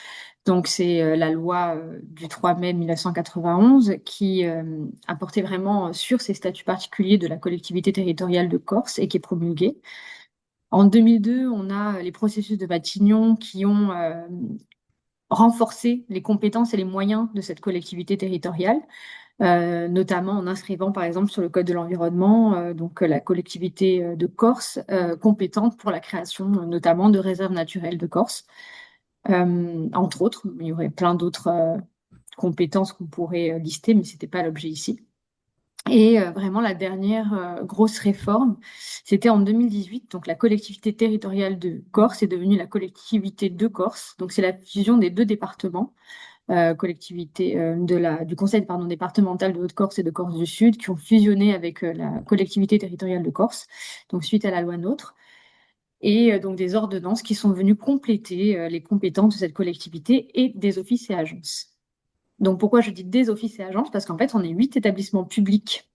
Donc, c'est la loi du 3 mai 1991 qui a porté vraiment sur ces statuts particuliers de la collectivité territoriale de Corse et qui est promulguée. En 2002, on a les processus de Matignon qui ont renforcé les compétences et les moyens de cette collectivité territoriale, notamment en inscrivant par exemple sur le Code de l'environnement la collectivité de Corse compétente pour la création notamment de réserves naturelles de Corse. Entre autres, il y aurait plein d'autres compétences qu'on pourrait lister, mais ce n'était pas l'objet ici. Et vraiment, la dernière grosse réforme, c'était en 2018. Donc, la collectivité territoriale de Corse est devenue la collectivité de Corse. Donc, c'est la fusion des 2 départements, collectivité du conseil départemental de Haute-Corse et de Corse du Sud, qui ont fusionné avec la collectivité territoriale de Corse, donc suite à la loi NOTRe. Et donc des ordonnances qui sont venues compléter les compétences de cette collectivité et des offices et agences. Donc pourquoi je dis des offices et agences? Parce qu'en fait, on est 8 établissements publics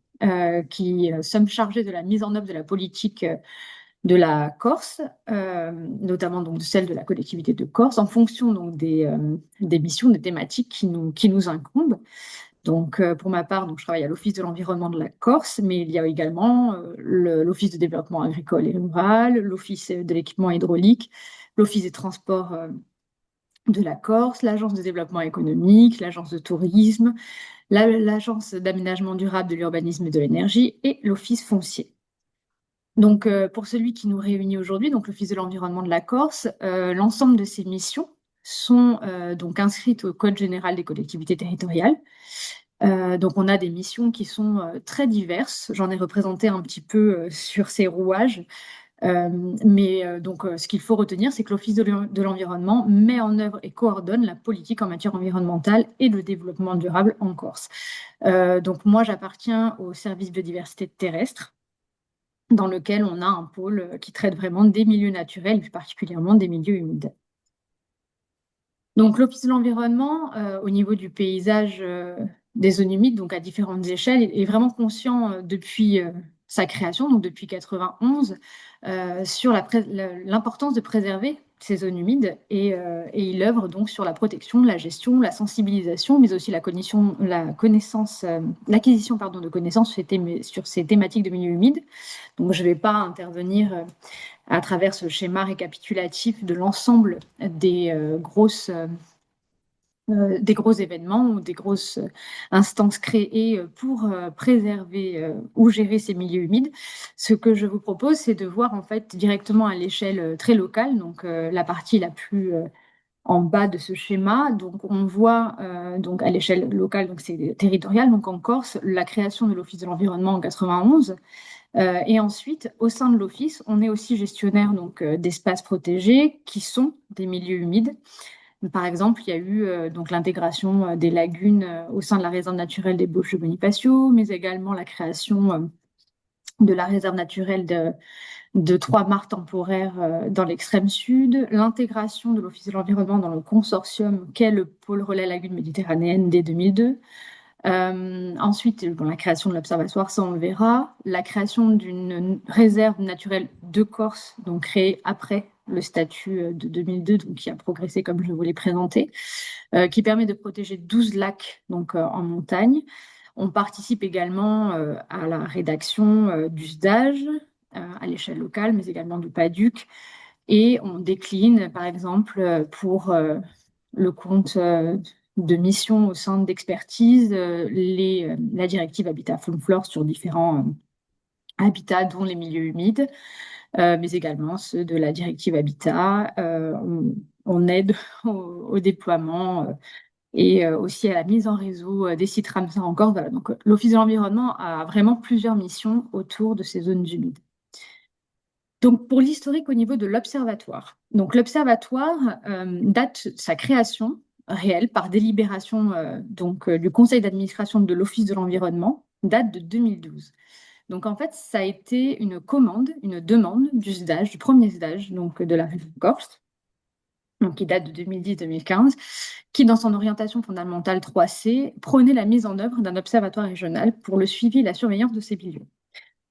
qui sommes chargés de la mise en œuvre de la politique de la Corse, notamment donc de celle de la collectivité de Corse, en fonction donc des missions, des thématiques qui nous incombent. Donc, pour ma part, donc, je travaille à l'Office de l'environnement de la Corse, mais il y a également l'Office de développement agricole et rural, l'Office de l'équipement hydraulique, l'Office des transports de la Corse, l'Agence de développement économique, l'Agence de tourisme, l'Agence d'aménagement durable de l'urbanisme et de l'énergie et l'Office foncier. Donc, pour celui qui nous réunit aujourd'hui, donc l'Office de l'environnement de la Corse, l'ensemble de ces missions sont donc inscrites au Code général des collectivités territoriales. Donc, on a des missions qui sont très diverses. J'en ai représenté un petit peu sur ces rouages. Ce qu'il faut retenir, c'est que l'Office de l'environnement met en œuvre et coordonne la politique en matière environnementale et de développement durable en Corse. Donc, moi, j'appartiens au service biodiversité terrestre, dans lequel on a un pôle qui traite vraiment des milieux naturels, plus particulièrement des milieux humides. Donc, l'Office de l'environnement, au niveau du paysage des zones humides, donc à différentes échelles, est vraiment conscient depuis sa création, donc depuis 91, sur l'importance de préserver ces zones humides et il œuvre donc sur la protection, la gestion, la sensibilisation, mais aussi l'acquisition de connaissances sur ces thématiques de milieux humides. Donc, je ne vais pas intervenir à travers ce schéma récapitulatif de l'ensemble des gros événements ou des grosses instances créées pour préserver ou gérer ces milieux humides. Ce que je vous propose, c'est de voir en fait directement à l'échelle très locale, donc la partie la plus en bas de ce schéma. Donc on voit donc à l'échelle locale, donc c'est territorial, donc en Corse, la création de l'Office de l'environnement en 91. Et ensuite, au sein de l'Office, on est aussi gestionnaire donc d'espaces protégés qui sont des milieux humides. Par exemple, il y a eu donc l'intégration des lagunes au sein de la réserve naturelle des Bauges de Bonifacio, mais également la création de la réserve naturelle de 3 mares temporaires dans l'extrême sud, l'intégration de l'Office de l'environnement dans le consortium qu'est le pôle relais lagune méditerranéenne dès 2002. Ensuite, la création de l'Observatoire, ça on le verra. La création d'une réserve naturelle de Corse, donc créée après le statut de 2002, donc qui a progressé comme je vous l'ai présenté, qui permet de protéger 12 lacs donc, en montagne. On participe également à la rédaction du SDAGE à l'échelle locale, mais également du PADUC. Et on décline, par exemple, pour le compte de mission au centre d'expertise, la directive Habitat Faune Flore sur différents habitats, dont les milieux humides, mais également ceux de la directive Habitat. On aide au déploiement et aussi à la mise en réseau des sites Ramsar encore. Voilà. Donc, l'Office de l'environnement a vraiment plusieurs missions autour de ces zones humides. Donc, pour l'historique au niveau de l'Observatoire. Donc, l'Observatoire date de sa création réelle par délibération du Conseil d'administration de l'Office de l'environnement, date de 2012. Donc, en fait, ça a été une demande du SDAGE, du premier SDAGE, donc de la région Corse, donc qui date de 2010-2015, qui, dans son orientation fondamentale 3C, prônait la mise en œuvre d'un observatoire régional pour le suivi et la surveillance de ces milieux.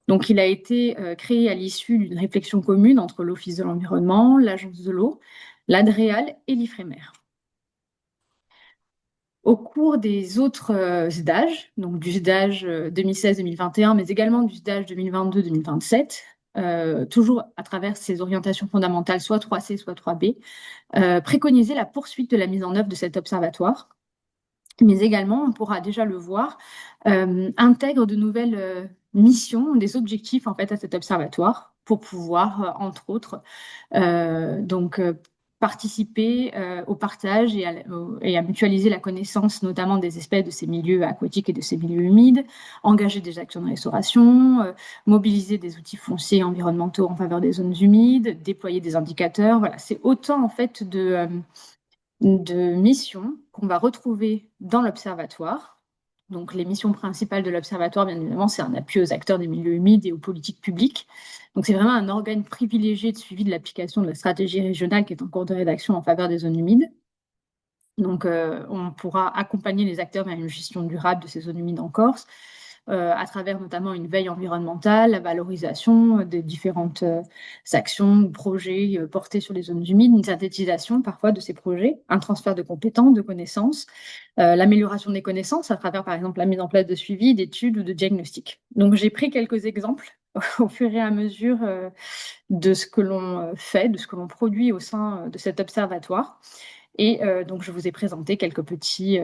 Donc, il a été créé à l'issue d'une réflexion commune entre l'Office de l'environnement, l'Agence de l'eau, l'Adréal et l'Ifremer. Au cours des autres SDAGE, donc du SDAGE 2016-2021, mais également du SDAGE 2022-2027, toujours à travers ces orientations fondamentales, soit 3C, soit 3B, préconiser la poursuite de la mise en œuvre de cet observatoire, mais également, on pourra déjà le voir, intègre de nouvelles missions, des objectifs en fait à cet observatoire pour pouvoir, entre autres, participer au partage et à mutualiser la connaissance notamment des espèces de ces milieux aquatiques et de ces milieux humides, engager des actions de restauration, mobiliser des outils fonciers et environnementaux en faveur des zones humides, déployer des indicateurs. Voilà, c'est autant en fait de missions qu'on va retrouver dans l'observatoire. Donc, les missions principales de l'observatoire, bien évidemment, c'est un appui aux acteurs des milieux humides et aux politiques publiques. Donc, c'est vraiment un organe privilégié de suivi de l'application de la stratégie régionale qui est en cours de rédaction en faveur des zones humides. Donc, on pourra accompagner les acteurs vers une gestion durable de ces zones humides en Corse, à travers notamment une veille environnementale, la valorisation des différentes actions ou projets portés sur les zones humides, une synthétisation parfois de ces projets, un transfert de compétences, de connaissances, l'amélioration des connaissances à travers par exemple la mise en place de suivi, d'études ou de diagnostics. Donc j'ai pris quelques exemples au fur et à mesure de ce que l'on fait, de ce que l'on produit au sein de cet observatoire. Et donc je vous ai présenté quelques petits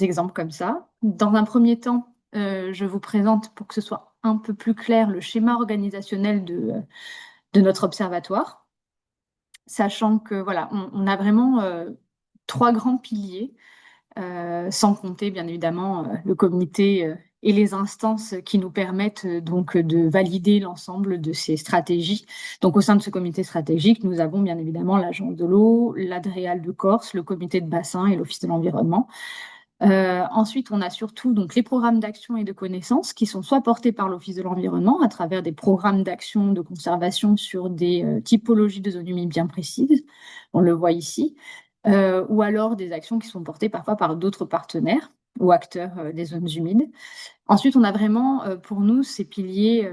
exemples comme ça. Dans un premier temps, je vous présente, pour que ce soit un peu plus clair, le schéma organisationnel de notre observatoire, sachant que voilà, on a vraiment 3 grands piliers, sans compter bien évidemment le comité et les instances qui nous permettent donc de valider l'ensemble de ces stratégies. Donc au sein de ce comité stratégique, nous avons bien évidemment l'Agence de l'eau, l'Adréal de Corse, le comité de bassin et l'Office de l'environnement. Ensuite, on a surtout donc les programmes d'action et de connaissances qui sont soit portés par l'Office de l'environnement à travers des programmes d'action de conservation sur des typologies de zones humides bien précises, on le voit ici, ou alors des actions qui sont portées parfois par d'autres partenaires ou acteurs des zones humides. Ensuite, on a vraiment pour nous ces piliers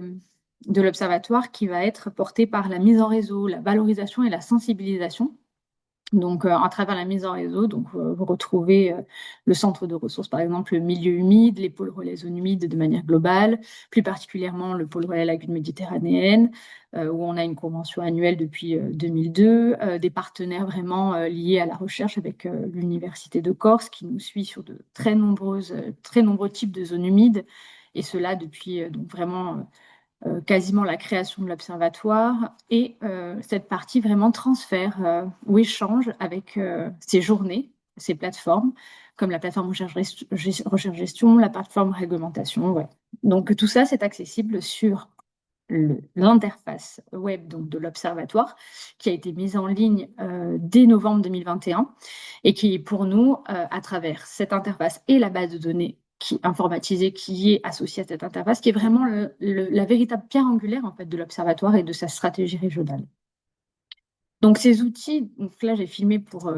de l'observatoire qui va être porté par la mise en réseau, la valorisation et la sensibilisation. Donc, à travers la mise en réseau, donc, vous retrouvez le centre de ressources, par exemple, le milieu humide, les pôles relais zones humides de manière globale, plus particulièrement le pôle relais lagune méditerranéenne, où on a une convention annuelle depuis 2002, des partenaires vraiment liés à la recherche avec l'Université de Corse, qui nous suit sur de très nombreux types de zones humides, et cela depuis donc vraiment quasiment la création de l'observatoire et cette partie vraiment transfert ou échange avec ces journées, ces plateformes, comme la plateforme recherche-gestion, la plateforme réglementation. Ouais. Donc tout ça, c'est accessible sur l'interface web donc, de l'observatoire qui a été mise en ligne dès novembre 2021 et qui est pour nous, à travers cette interface et la base de données informatisée qui est associée à cette interface, qui est vraiment la véritable pierre angulaire en fait, de l'observatoire et de sa stratégie régionale. Donc ces outils, donc là j'ai filmé pour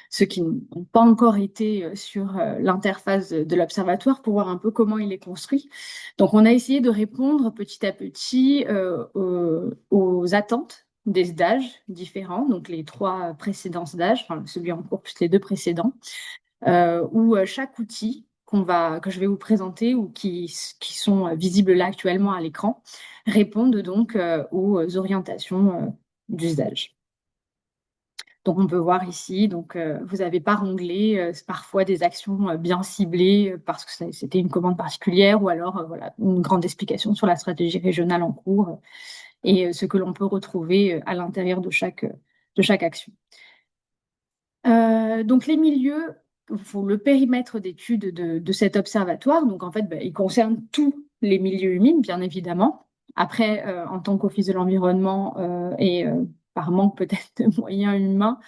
ceux qui n'ont pas encore été sur l'interface de l'observatoire pour voir un peu comment il est construit. Donc on a essayé de répondre petit à petit aux attentes des SDAGE différents, donc les 3 précédents SDAGE, enfin celui en cours plus les 2 précédents, où chaque outil que je vais vous présenter ou qui sont visibles là actuellement à l'écran répondent donc aux orientations du SDAGE. Donc, on peut voir ici, donc, vous avez par onglet parfois des actions bien ciblées parce que c'était une commande particulière ou alors voilà, une grande explication sur la stratégie régionale en cours et ce que l'on peut retrouver à l'intérieur de chaque action. Donc, les milieux, le périmètre d'étude de cet observatoire, donc en fait, il concerne tous les milieux humides, bien évidemment. Après, en tant qu'Office de l'environnement et par manque peut-être de moyens humains,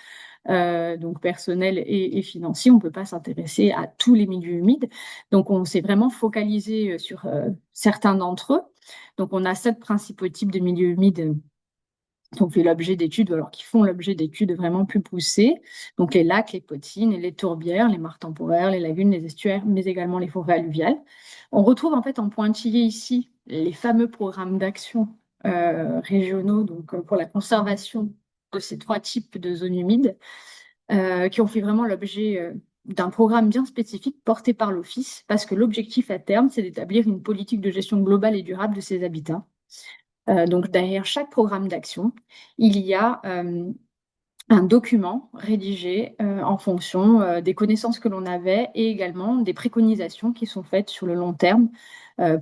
donc personnel et financier, on ne peut pas s'intéresser à tous les milieux humides. Donc, on s'est vraiment focalisé sur certains d'entre eux. Donc, on a 7 principaux types de milieux humides qui ont fait l'objet d'études, alors qui font l'objet d'études vraiment plus poussées. Donc, les lacs, les potines, les tourbières, les mares temporaires, les lagunes, les estuaires, mais également les forêts alluviales. On retrouve en fait en pointillé ici les fameux programmes d'action régionaux donc, pour la conservation de ces 3 types de zones humides qui ont fait vraiment l'objet d'un programme bien spécifique porté par l'Office, parce que l'objectif à terme, c'est d'établir une politique de gestion globale et durable de ces habitats. Donc derrière chaque programme d'action, il y a un document rédigé en fonction des connaissances que l'on avait et également des préconisations qui sont faites sur le long terme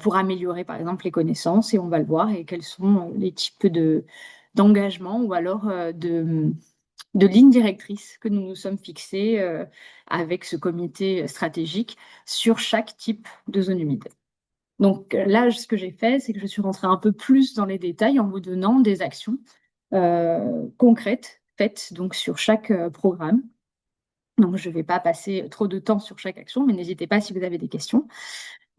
pour améliorer par exemple les connaissances, et on va le voir, et quels sont les types d'engagement ou alors de lignes directrices que nous nous sommes fixées avec ce comité stratégique sur chaque type de zone humide. Donc là, ce que j'ai fait, c'est que je suis rentrée un peu plus dans les détails en vous donnant des actions concrètes faites donc sur chaque programme. Donc je ne vais pas passer trop de temps sur chaque action, mais n'hésitez pas si vous avez des questions.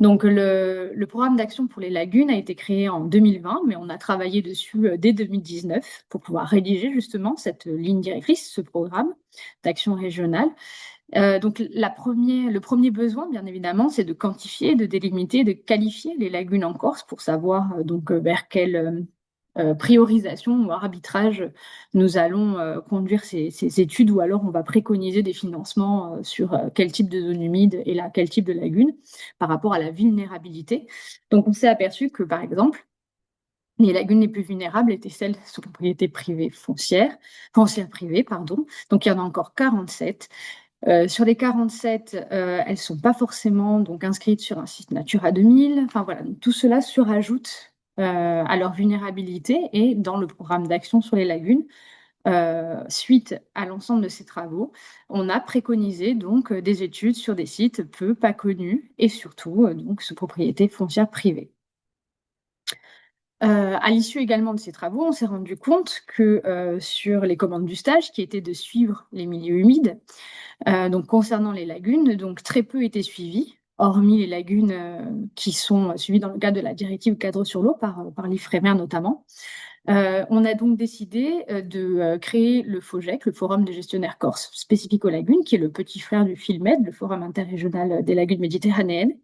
Donc le programme d'action pour les lagunes a été créé en 2020, mais on a travaillé dessus dès 2019 pour pouvoir rédiger justement cette ligne directrice, ce programme d'action régionale. Donc le premier besoin, bien évidemment, c'est de quantifier, de délimiter, de qualifier les lagunes en Corse pour savoir donc vers quelle priorisation ou arbitrage nous allons conduire ces études, ou alors on va préconiser des financements sur quel type de zone humide et là, quel type de lagune par rapport à la vulnérabilité. Donc on s'est aperçu que, par exemple, les lagunes les plus vulnérables étaient celles sous propriété privée foncière privée, pardon. Donc il y en a encore 47. Sur les 47, elles ne sont pas forcément donc inscrites sur un site Natura 2000. Enfin voilà, donc, tout cela se rajoute à leur vulnérabilité, et dans le programme d'action sur les lagunes, suite à l'ensemble de ces travaux, on a préconisé donc des études sur des sites peu, pas connus et surtout donc sous propriété foncière privée. À l'issue également de ces travaux, on s'est rendu compte que sur les commandes du stage, qui étaient de suivre les milieux humides, donc concernant les lagunes, donc très peu étaient suivis, hormis les lagunes qui sont suivies dans le cadre de la directive cadre sur l'eau par l'IFREMER notamment. On a donc décidé de créer le FOGEC, le Forum des gestionnaires corses spécifique aux lagunes, qui est le petit frère du FILMED, le Forum interrégional des lagunes méditerranéennes.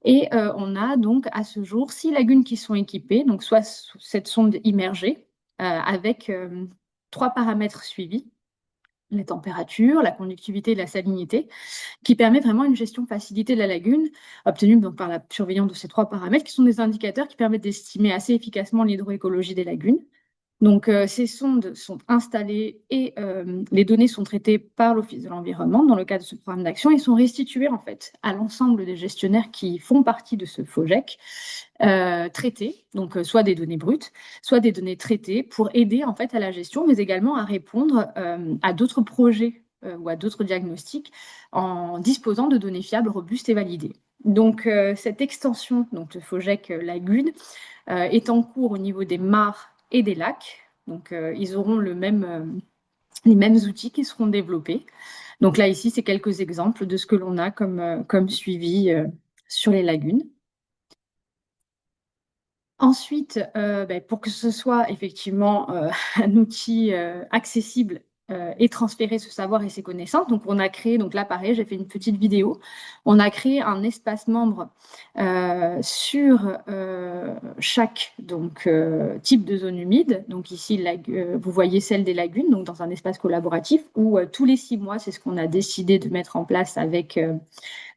Et on a donc à ce jour 6 lagunes qui sont équipées, donc soit sous cette sonde immergée, avec 3 paramètres suivis: la température, la conductivité et la salinité, qui permet vraiment une gestion facilitée de la lagune, obtenue donc par la surveillance de ces 3 paramètres, qui sont des indicateurs qui permettent d'estimer assez efficacement l'hydroécologie des lagunes. Donc, ces sondes sont installées et les données sont traitées par l'Office de l'environnement dans le cadre de ce programme d'action et sont restituées en fait à l'ensemble des gestionnaires qui font partie de ce FOGEC, traitées, donc soit des données brutes, soit des données traitées pour aider en fait à la gestion, mais également à répondre à d'autres projets ou à d'autres diagnostics en disposant de données fiables, robustes et validées. Donc, cette extension, donc le FOGEC Lagune, est en cours au niveau des mares et des lacs. Donc, ils auront les mêmes outils qui seront développés. Donc là, ici, c'est quelques exemples de ce que l'on a comme suivi sur les lagunes. Ensuite, pour que ce soit effectivement un outil accessible et transférer ce savoir et ces connaissances. Donc, on a créé, donc là, pareil, j'ai fait une petite vidéo. On a créé un espace membre sur chaque type de zone humide. Donc ici, vous voyez celle des lagunes, donc dans un espace collaboratif où tous les 6 mois, c'est ce qu'on a décidé de mettre en place avec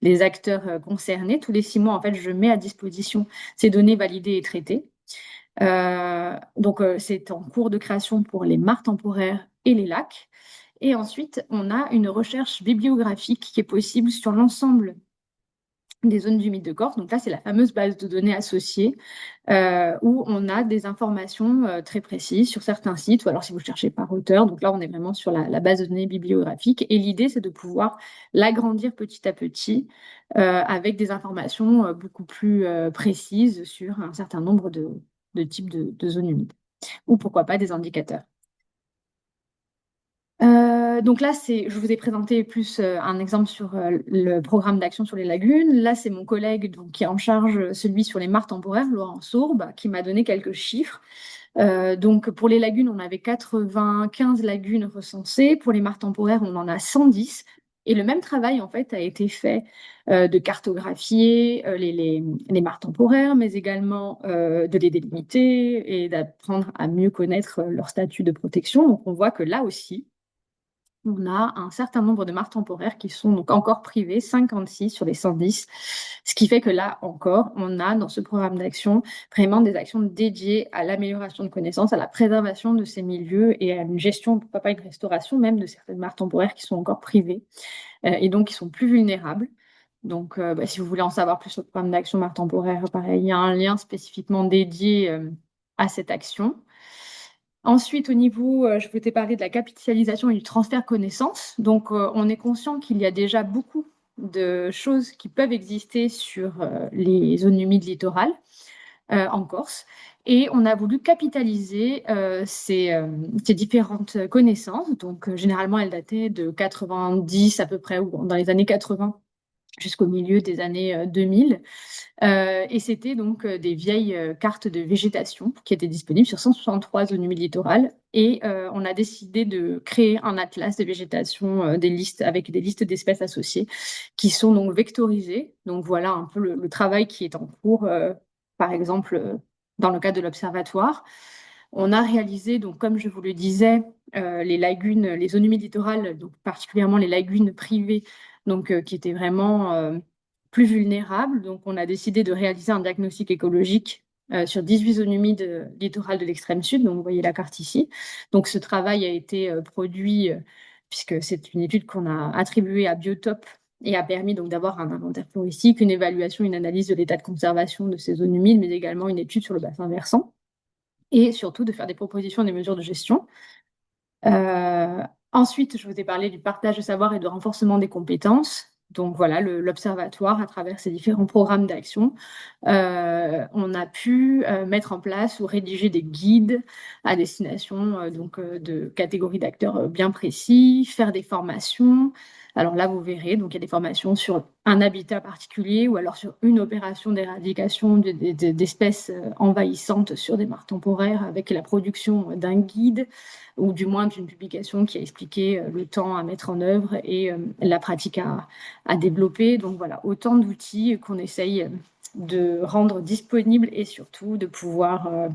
les acteurs concernés. Tous les 6 mois, en fait, je mets à disposition ces données validées et traitées. C'est en cours de création pour les mares temporaires et les lacs. Et ensuite, on a une recherche bibliographique qui est possible sur l'ensemble des zones humides de Corse. Donc là, c'est la fameuse base de données associée où on a des informations très précises sur certains sites, ou alors si vous cherchez par auteur. Donc là, on est vraiment sur la base de données bibliographique. Et l'idée, c'est de pouvoir l'agrandir petit à petit avec des informations beaucoup plus précises sur un certain nombre de types de zones humides, ou pourquoi pas des indicateurs. Donc là, je vous ai présenté plus un exemple sur le programme d'action sur les lagunes. Là, c'est mon collègue qui est en charge, celui sur les mares temporaires, Laurent Sourbe, qui m'a donné quelques chiffres. Donc pour les lagunes, on avait 95 lagunes recensées. Pour les mares temporaires, on en a 110. Et le même travail, en fait, a été fait de cartographier les mares temporaires, mais également de les délimiter et d'apprendre à mieux connaître leur statut de protection. Donc on voit que là aussi, on a un certain nombre de mares temporaires qui sont donc encore privées, 56 sur les 110, ce qui fait que là encore, on a dans ce programme d'action vraiment des actions dédiées à l'amélioration de connaissances, à la préservation de ces milieux et à une gestion, pourquoi pas une restauration même de certaines mares temporaires qui sont encore privées et donc qui sont plus vulnérables. Donc, si vous voulez en savoir plus sur le programme d'action mares temporaires, pareil, il y a un lien spécifiquement dédié à cette action. Ensuite, au niveau, je voulais parler de la capitalisation et du transfert de connaissances. Donc, on est conscient qu'il y a déjà beaucoup de choses qui peuvent exister sur les zones humides littorales en Corse. Et on a voulu capitaliser ces différentes connaissances. Donc, généralement, elles dataient de 90 à peu près, ou dans les années 80 jusqu'au milieu des années 2000. Et c'était donc des vieilles cartes de végétation qui étaient disponibles sur 163 zones humides littorales. Et on a décidé de créer un atlas de végétation avec des listes d'espèces associées qui sont donc vectorisées. Donc voilà un peu le travail qui est en cours, par exemple, dans le cadre de l'observatoire. On a réalisé, donc, comme je vous le disais, les lagunes, les zones humides littorales, donc particulièrement les lagunes privées, donc, qui étaient vraiment plus vulnérables. Donc, on a décidé de réaliser un diagnostic écologique sur 18 zones humides littorales de l'extrême sud. Donc, vous voyez la carte ici. Donc, ce travail a été produit, puisque c'est une étude qu'on a attribuée à Biotop et a permis donc d'avoir un inventaire floristique, une évaluation, une analyse de l'état de conservation de ces zones humides, mais également une étude sur le bassin versant et surtout de faire des propositions et des mesures de gestion. Ensuite, je vous ai parlé du partage de savoir et de renforcement des compétences. Donc voilà, l'observatoire, à travers ses différents programmes d'action, on a pu mettre en place ou rédiger des guides à destination de catégories d'acteurs bien précis, faire des formations. Alors là, vous verrez, donc il y a des formations sur un habitat particulier ou alors sur une opération d'éradication d'espèces envahissantes sur des mares temporaires avec la production d'un guide ou du moins d'une publication qui a expliqué le temps à mettre en œuvre et la pratique à développer. Donc voilà, autant d'outils qu'on essaye de rendre disponibles et surtout de pouvoir,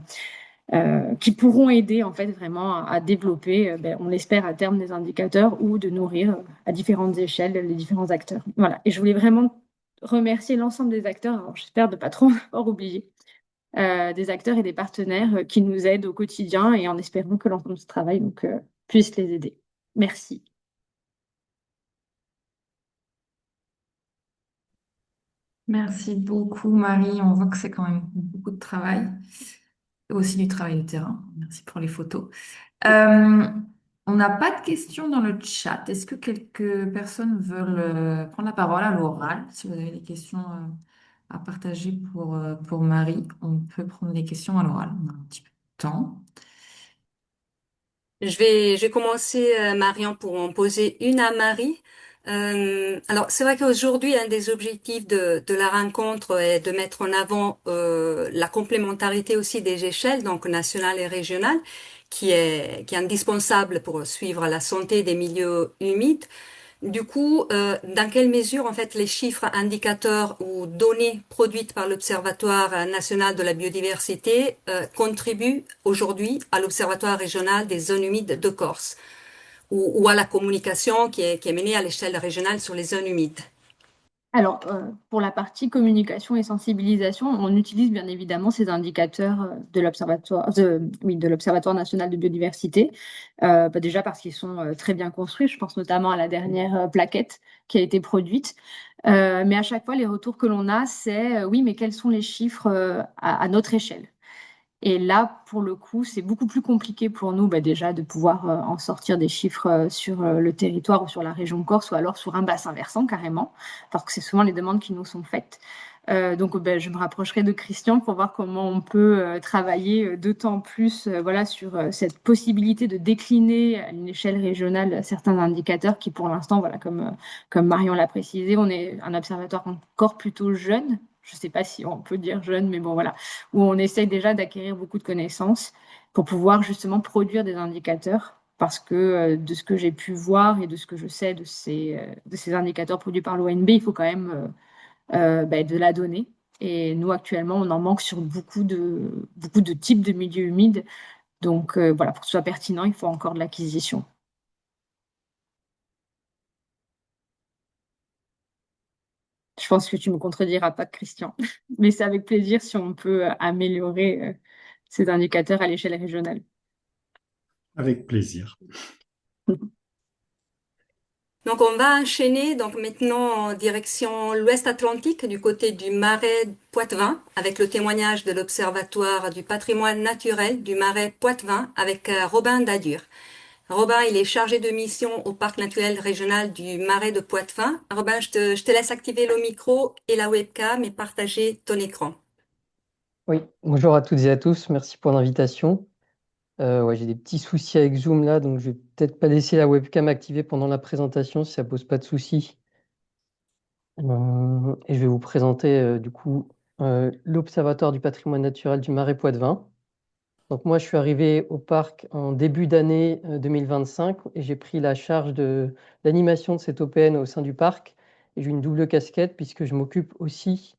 qui pourront aider en fait vraiment à développer, on l'espère à terme, des indicateurs ou de nourrir à différentes échelles les différents acteurs. Voilà, et je voulais vraiment remercier l'ensemble des acteurs. Alors, j'espère de ne pas trop avoir oublié des acteurs et des partenaires qui nous aident au quotidien et en espérant que l'ensemble de ce travail puisse les aider. Merci. Merci beaucoup, Marie. On voit que c'est quand même beaucoup de travail, et aussi du travail de terrain. Merci pour les photos. Euh, on n'a pas de questions dans le chat. Est-ce que quelques personnes veulent prendre la parole à l'oral? Si vous avez des questions à partager pour Marie, on peut prendre les questions à l'oral. On a un petit peu de temps. Je vais commencer, Marion, pour en poser une à Marie. Alors, c'est vrai qu'aujourd'hui, un des objectifs de la rencontre est de mettre en avant la complémentarité aussi des échelles, donc nationale et régionale, qui est indispensable pour suivre la santé des milieux humides. Du coup, dans quelle mesure, en fait, les chiffres, indicateurs ou données produites par l'Observatoire national de la biodiversité contribuent aujourd'hui à l'Observatoire régional des zones humides de Corse ou à la communication qui est menée à l'échelle régionale sur les zones humides? Alors, pour la partie communication et sensibilisation, on utilise bien évidemment ces indicateurs oui, de l'Observatoire national de biodiversité. Déjà parce qu'ils sont très bien construits. Je pense notamment à la dernière plaquette qui a été produite. Mais à chaque fois, les retours que l'on a, c'est oui, mais quels sont les chiffres à notre échelle? Et là, pour le coup, c'est beaucoup plus compliqué pour nous déjà de pouvoir en sortir des chiffres sur le territoire ou sur la région Corse ou alors sur un bassin versant carrément, parce que c'est souvent les demandes qui nous sont faites. Donc, je me rapprocherai de Christian pour voir comment on peut travailler d'autant plus voilà, sur cette possibilité de décliner à une échelle régionale certains indicateurs qui, pour l'instant, voilà, comme Marion l'a précisé, on est un observatoire encore plutôt jeune. Je ne sais pas si on peut dire jeune, mais bon, voilà, où on essaye déjà d'acquérir beaucoup de connaissances pour pouvoir justement produire des indicateurs. Parce que de ce que j'ai pu voir et de ce que je sais de ces indicateurs produits par l'ONB, il faut quand même de la donnée. Et nous, actuellement, on en manque sur beaucoup de types de milieux humides. Donc, voilà, pour que ce soit pertinent, il faut encore de l'acquisition. Je pense que tu me contrediras pas, Christian. Mais c'est avec plaisir si on peut améliorer ces indicateurs à l'échelle régionale. Avec plaisir. Donc, on va enchaîner donc maintenant en direction l'Ouest Atlantique, du côté du Marais Poitevin, avec le témoignage de l'Observatoire du patrimoine naturel du Marais Poitevin avec Robin Dadur. Robin, il est chargé de mission au Parc naturel régional du Marais de Poitevin. Robin, je te laisse activer le micro et la webcam et partager ton écran. Oui, bonjour à toutes et à tous, merci pour l'invitation. Ouais, j'ai des petits soucis avec Zoom là, donc je vais peut-être pas laisser la webcam activée pendant la présentation si ça pose pas de soucis. Et je vais vous présenter du coup l'Observatoire du patrimoine naturel du Marais Poitevin. Donc moi, je suis arrivé au parc en début d'année 2025 et j'ai pris la charge de l'animation de cette OPN au sein du parc. Et j'ai une double casquette puisque je m'occupe aussi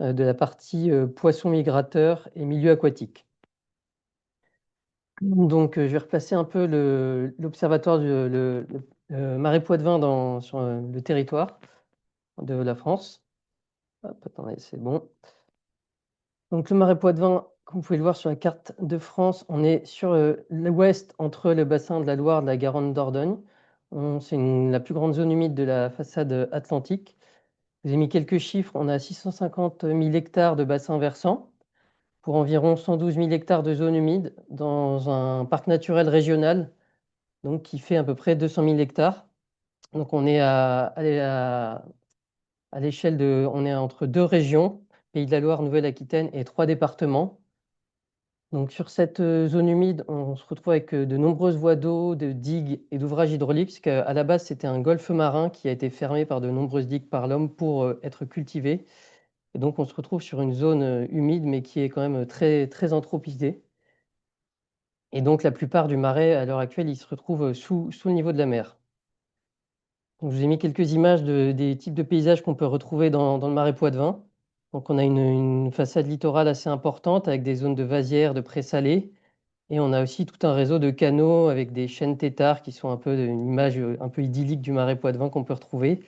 de la partie poissons migrateurs et milieux aquatiques. Donc, je vais repasser un peu l'observatoire du Marais Poitevin sur le territoire de la France. Hop, attendez, c'est bon. Donc, le Marais Poitevin, comme vous pouvez le voir sur la carte de France, on est sur l'ouest entre le bassin de la Loire et de la Garonne d'Ordogne. C'est la plus grande zone humide de la façade atlantique. Je vous ai mis quelques chiffres. On a 650 000 hectares de bassins versants pour environ 112 000 hectares de zones humides dans un parc naturel régional donc qui fait à peu près 200 000 hectares. Donc on est à l'échelle on est entre deux régions, Pays de la Loire, Nouvelle-Aquitaine et trois départements. Donc sur cette zone humide, on se retrouve avec de nombreuses voies d'eau, de digues et d'ouvrages hydrauliques, parce qu'à la base c'était un golfe marin qui a été fermé par de nombreuses digues par l'homme pour être cultivé. Et donc on se retrouve sur une zone humide, mais qui est quand même très, très anthropisée. Et donc la plupart du marais, à l'heure actuelle, il se retrouve sous le niveau de la mer. Donc, je vous ai mis quelques images des types de paysages qu'on peut retrouver dans le Marais Poitevin. Donc, on a une façade littorale assez importante avec des zones de vasières, de prés salés. Et on a aussi tout un réseau de canaux avec des chênes têtards qui sont un peu une image un peu idyllique du Marais Poitevin qu'on peut retrouver.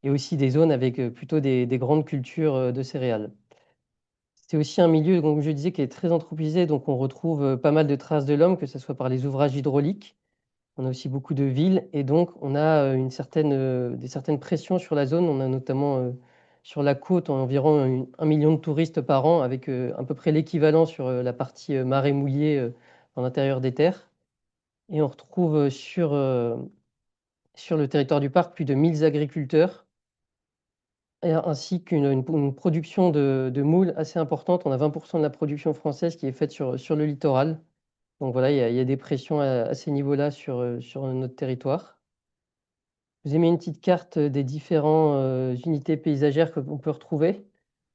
Et aussi des zones avec plutôt des grandes cultures de céréales. C'est aussi un milieu, comme je disais, qui est très anthropisé. Donc, on retrouve pas mal de traces de l'homme, que ce soit par les ouvrages hydrauliques. On a aussi beaucoup de villes et donc on a des certaines pressions sur la zone. On a notamment sur la côte environ 1 million de touristes par an avec à peu près l'équivalent sur la partie marais mouillé dans l'intérieur des terres. Et on retrouve sur le territoire du parc plus de 1000 agriculteurs ainsi qu'une production de moules assez importante. On a 20% de la production française qui est faite sur le littoral. Donc voilà, il y a des pressions à ces niveaux-là sur notre territoire. Je vous ai mis une petite carte des différentes unités paysagères que l'on peut retrouver.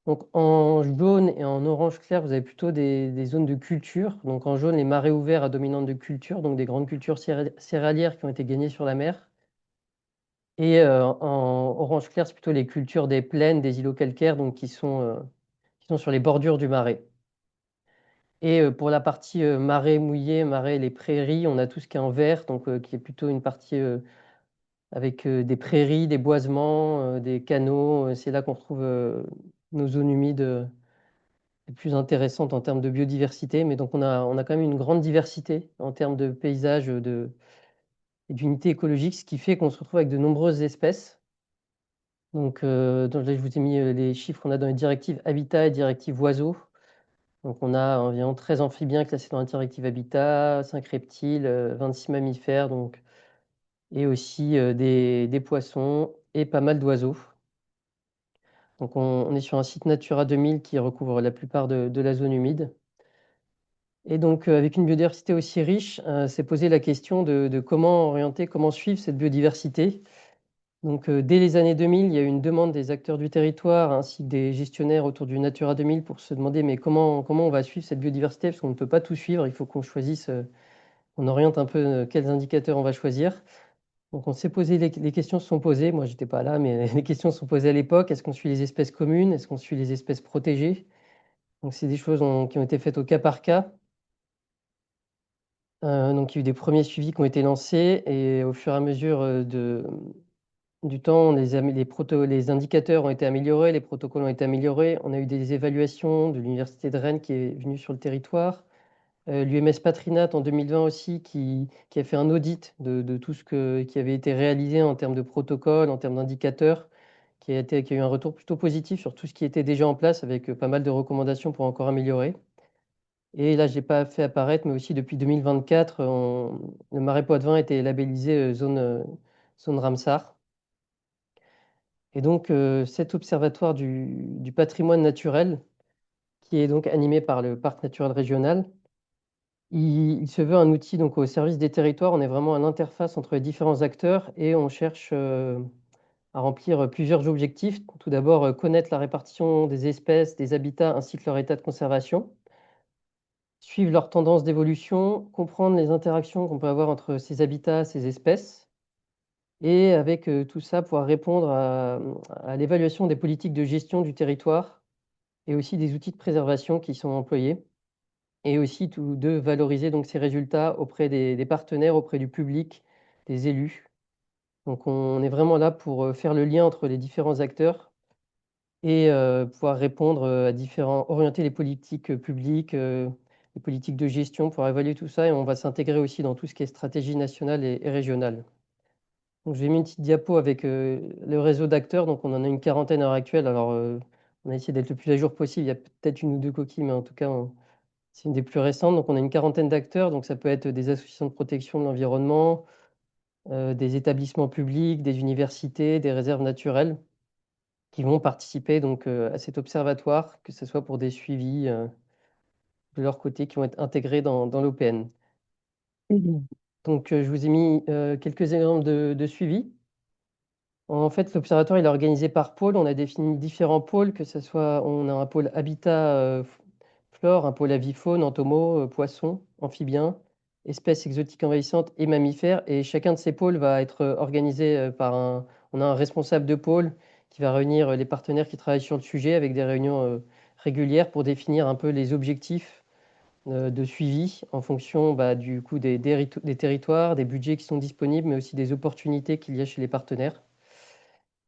Donc en jaune et en orange clair, vous avez plutôt des zones de culture. Donc en jaune, les marais ouverts à dominante de culture, donc des grandes cultures céréalières qui ont été gagnées sur la mer. Et en orange clair, c'est plutôt les cultures des plaines, des îlots calcaires, donc qui sont sur les bordures du marais. Et pour la partie marais mouillé, marais, les prairies, on a tout ce qui est en vert, donc qui est plutôt une partie avec des prairies, des boisements, des canaux. C'est là qu'on retrouve nos zones humides les plus intéressantes en termes de biodiversité. Mais donc on a quand même une grande diversité en termes de paysages et d'unités écologiques, ce qui fait qu'on se retrouve avec de nombreuses espèces. Donc là, je vous ai mis les chiffres qu'on a dans les directives Habitat et directives Oiseaux. Donc on a environ 13 amphibiens classés dans la directive Habitat, 5 reptiles, 26 mammifères, donc, et aussi des poissons et pas mal d'oiseaux. Donc on est sur un site Natura 2000 qui recouvre la plupart de la zone humide. Et donc avec une biodiversité aussi riche, s'est posé la question de comment orienter, comment suivre cette biodiversité. Donc dès les années 2000, il y a eu une demande des acteurs du territoire ainsi que des gestionnaires autour du Natura 2000 pour se demander mais comment on va suivre cette biodiversité parce qu'on ne peut pas tout suivre, il faut qu'on choisisse, on oriente un peu quels indicateurs on va choisir. Donc on s'est posé, les questions se sont posées, moi j'étais pas là, mais les questions se sont posées à l'époque. Est-ce qu'on suit les espèces communes? Est-ce qu'on suit les espèces protégées? Donc c'est des choses qui ont été faites au cas par cas. Donc il y a eu des premiers suivis qui ont été lancés et au fur et à mesure du temps, les indicateurs ont été améliorés, les protocoles ont été améliorés. On a eu des évaluations de l'Université de Rennes qui est venue sur le territoire. L'UMS Patrinat en 2020 aussi qui a fait un audit de tout qui avait été réalisé en termes de protocoles, en termes d'indicateurs, qui a eu un retour plutôt positif sur tout ce qui était déjà en place avec pas mal de recommandations pour encore améliorer. Et là, je n'ai pas fait apparaître, mais aussi depuis 2024, le Marais Poitevin a été labellisé zone Ramsar. Et donc, cet observatoire du patrimoine naturel, qui est donc animé par le Parc naturel régional, il se veut un outil donc, au service des territoires. On est vraiment à l'interface entre les différents acteurs et on cherche à remplir plusieurs objectifs. Tout d'abord, connaître la répartition des espèces, des habitats ainsi que leur état de conservation. Suivre leurs tendances d'évolution, comprendre les interactions qu'on peut avoir entre ces habitats, ces espèces, et avec tout ça, pouvoir répondre à l'évaluation des politiques de gestion du territoire et aussi des outils de préservation qui sont employés, et aussi de valoriser donc ces résultats auprès des partenaires, auprès du public, des élus. Donc on est vraiment là pour faire le lien entre les différents acteurs et pouvoir répondre orienter les politiques publiques, les politiques de gestion pour évaluer tout ça et on va s'intégrer aussi dans tout ce qui est stratégie nationale et régionale. Donc j'ai mis une petite diapo avec le réseau d'acteurs, donc on en a une quarantaine à l'heure actuelle. Alors on a essayé d'être le plus à jour possible, il y a peut-être une ou deux coquilles, mais en tout cas c'est une des plus récentes. Donc on a une quarantaine d'acteurs, donc ça peut être des associations de protection de l'environnement, des établissements publics, des universités, des réserves naturelles qui vont participer donc à cet observatoire, que ce soit pour des suivis de leur côté qui vont être intégrés dans l'OPN. Donc je vous ai mis quelques exemples de suivi. En fait, l'observatoire il est organisé par pôle. On a défini différents pôles, que ce soit, on a un pôle habitat flore, un pôle avifaune, entomaux, poissons, amphibiens, espèces exotiques envahissantes et mammifères. Et chacun de ces pôles va être organisé on a un responsable de pôle qui va réunir les partenaires qui travaillent sur le sujet avec des réunions régulières pour définir un peu les objectifs de suivi en fonction du coup des territoires, des budgets qui sont disponibles, mais aussi des opportunités qu'il y a chez les partenaires.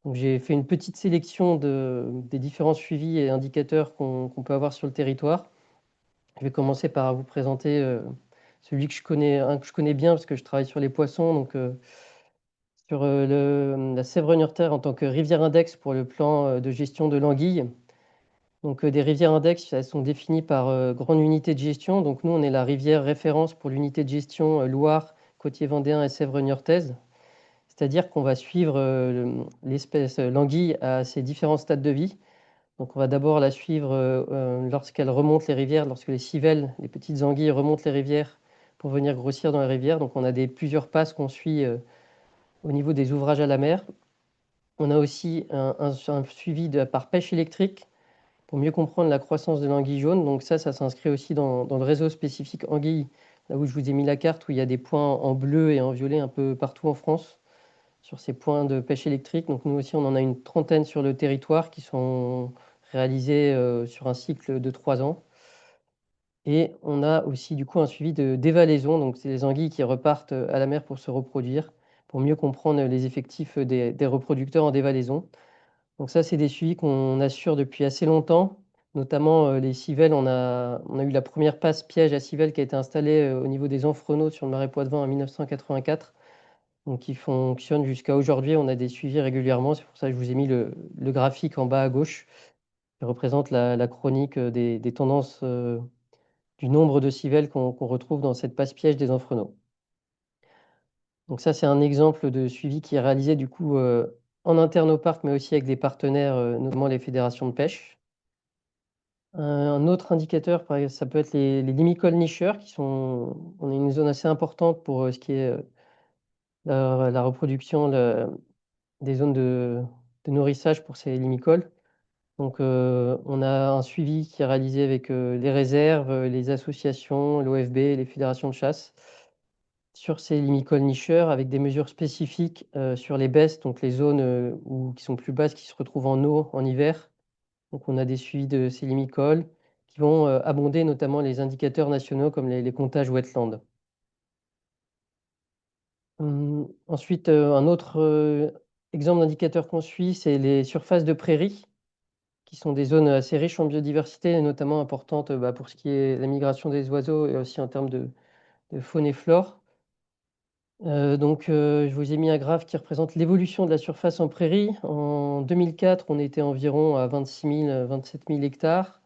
Donc, j'ai fait une petite sélection des différents suivis et indicateurs qu'on peut avoir sur le territoire. Je vais commencer par vous présenter celui que je connais bien parce que je travaille sur les poissons, donc sur la Sèvre-Niortaire en tant que rivière index pour le plan de gestion de l'anguille. Donc des rivières index, elles sont définies par grande unité de gestion. Donc nous, on est la rivière référence pour l'unité de gestion Loire, Côtier vendéen et Sèvre-Niortaise. C'est-à-dire qu'on va suivre l'espèce l'anguille à ses différents stades de vie. Donc on va d'abord la suivre lorsqu'elle remonte les rivières, lorsque les civelles, les petites anguilles remontent les rivières pour venir grossir dans les rivières. Donc on a plusieurs passes qu'on suit au niveau des ouvrages à la mer. On a aussi un suivi par pêche électrique pour mieux comprendre la croissance de l'anguille jaune. Donc ça s'inscrit aussi dans le réseau spécifique anguille, là où je vous ai mis la carte, où il y a des points en bleu et en violet un peu partout en France, sur ces points de pêche électrique. Donc nous aussi, on en a une trentaine sur le territoire qui sont réalisés sur un cycle de 3 ans. Et on a aussi du coup un suivi de dévalaison. Donc c'est les anguilles qui repartent à la mer pour se reproduire, pour mieux comprendre les effectifs des reproducteurs en dévalaison. Donc ça, c'est des suivis qu'on assure depuis assez longtemps, notamment les civelles. On a eu la première passe piège à civelles qui a été installée au niveau des Anfrenautes sur le marais Poitevin en 1984, donc qui fonctionne jusqu'à aujourd'hui. On a des suivis régulièrement. C'est pour ça que je vous ai mis le graphique en bas à gauche qui représente la chronique des tendances du nombre de civelles qu'on retrouve dans cette passe piège des Anfrenautes. Donc ça, c'est un exemple de suivi qui est réalisé du coup en interne au parc, mais aussi avec des partenaires, notamment les fédérations de pêche. Un autre indicateur, ça peut être les limicoles nicheurs, on est une zone assez importante pour ce qui est la reproduction des zones de nourrissage pour ces limicoles. Donc, on a un suivi qui est réalisé avec les réserves, les associations, l'OFB, les fédérations de chasse, sur ces limicoles nicheurs, avec des mesures spécifiques sur les baisses, donc les zones qui sont plus basses, qui se retrouvent en eau en hiver. Donc, on a des suivis de ces limicoles qui vont abonder notamment les indicateurs nationaux comme les comptages wetland. Ensuite, un autre exemple d'indicateur qu'on suit, c'est les surfaces de prairies, qui sont des zones assez riches en biodiversité, et notamment importantes pour ce qui est la migration des oiseaux et aussi en termes de faune et flore. Donc, je vous ai mis un graphe qui représente l'évolution de la surface en prairie. En 2004, on était environ à 26 000, 27 000 hectares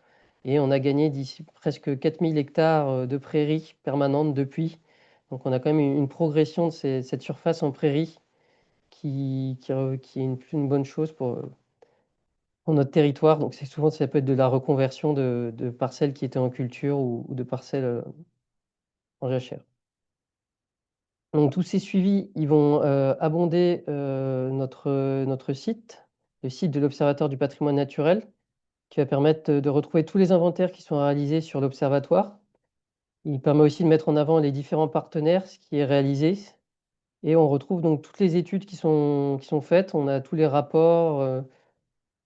et on a gagné d'ici presque 4 000 hectares de prairies permanentes depuis. Donc, on a quand même une progression de cette surface en prairie qui est une bonne chose pour notre territoire. Donc, souvent, ça peut être de la reconversion de parcelles qui étaient en culture ou de parcelles en jachère. Donc, tous ces suivis, ils vont abonder notre site, le site de l'Observatoire du patrimoine naturel, qui va permettre de retrouver tous les inventaires qui sont réalisés sur l'Observatoire. Il permet aussi de mettre en avant les différents partenaires, ce qui est réalisé. Et on retrouve donc toutes les études qui sont faites. On a tous les rapports,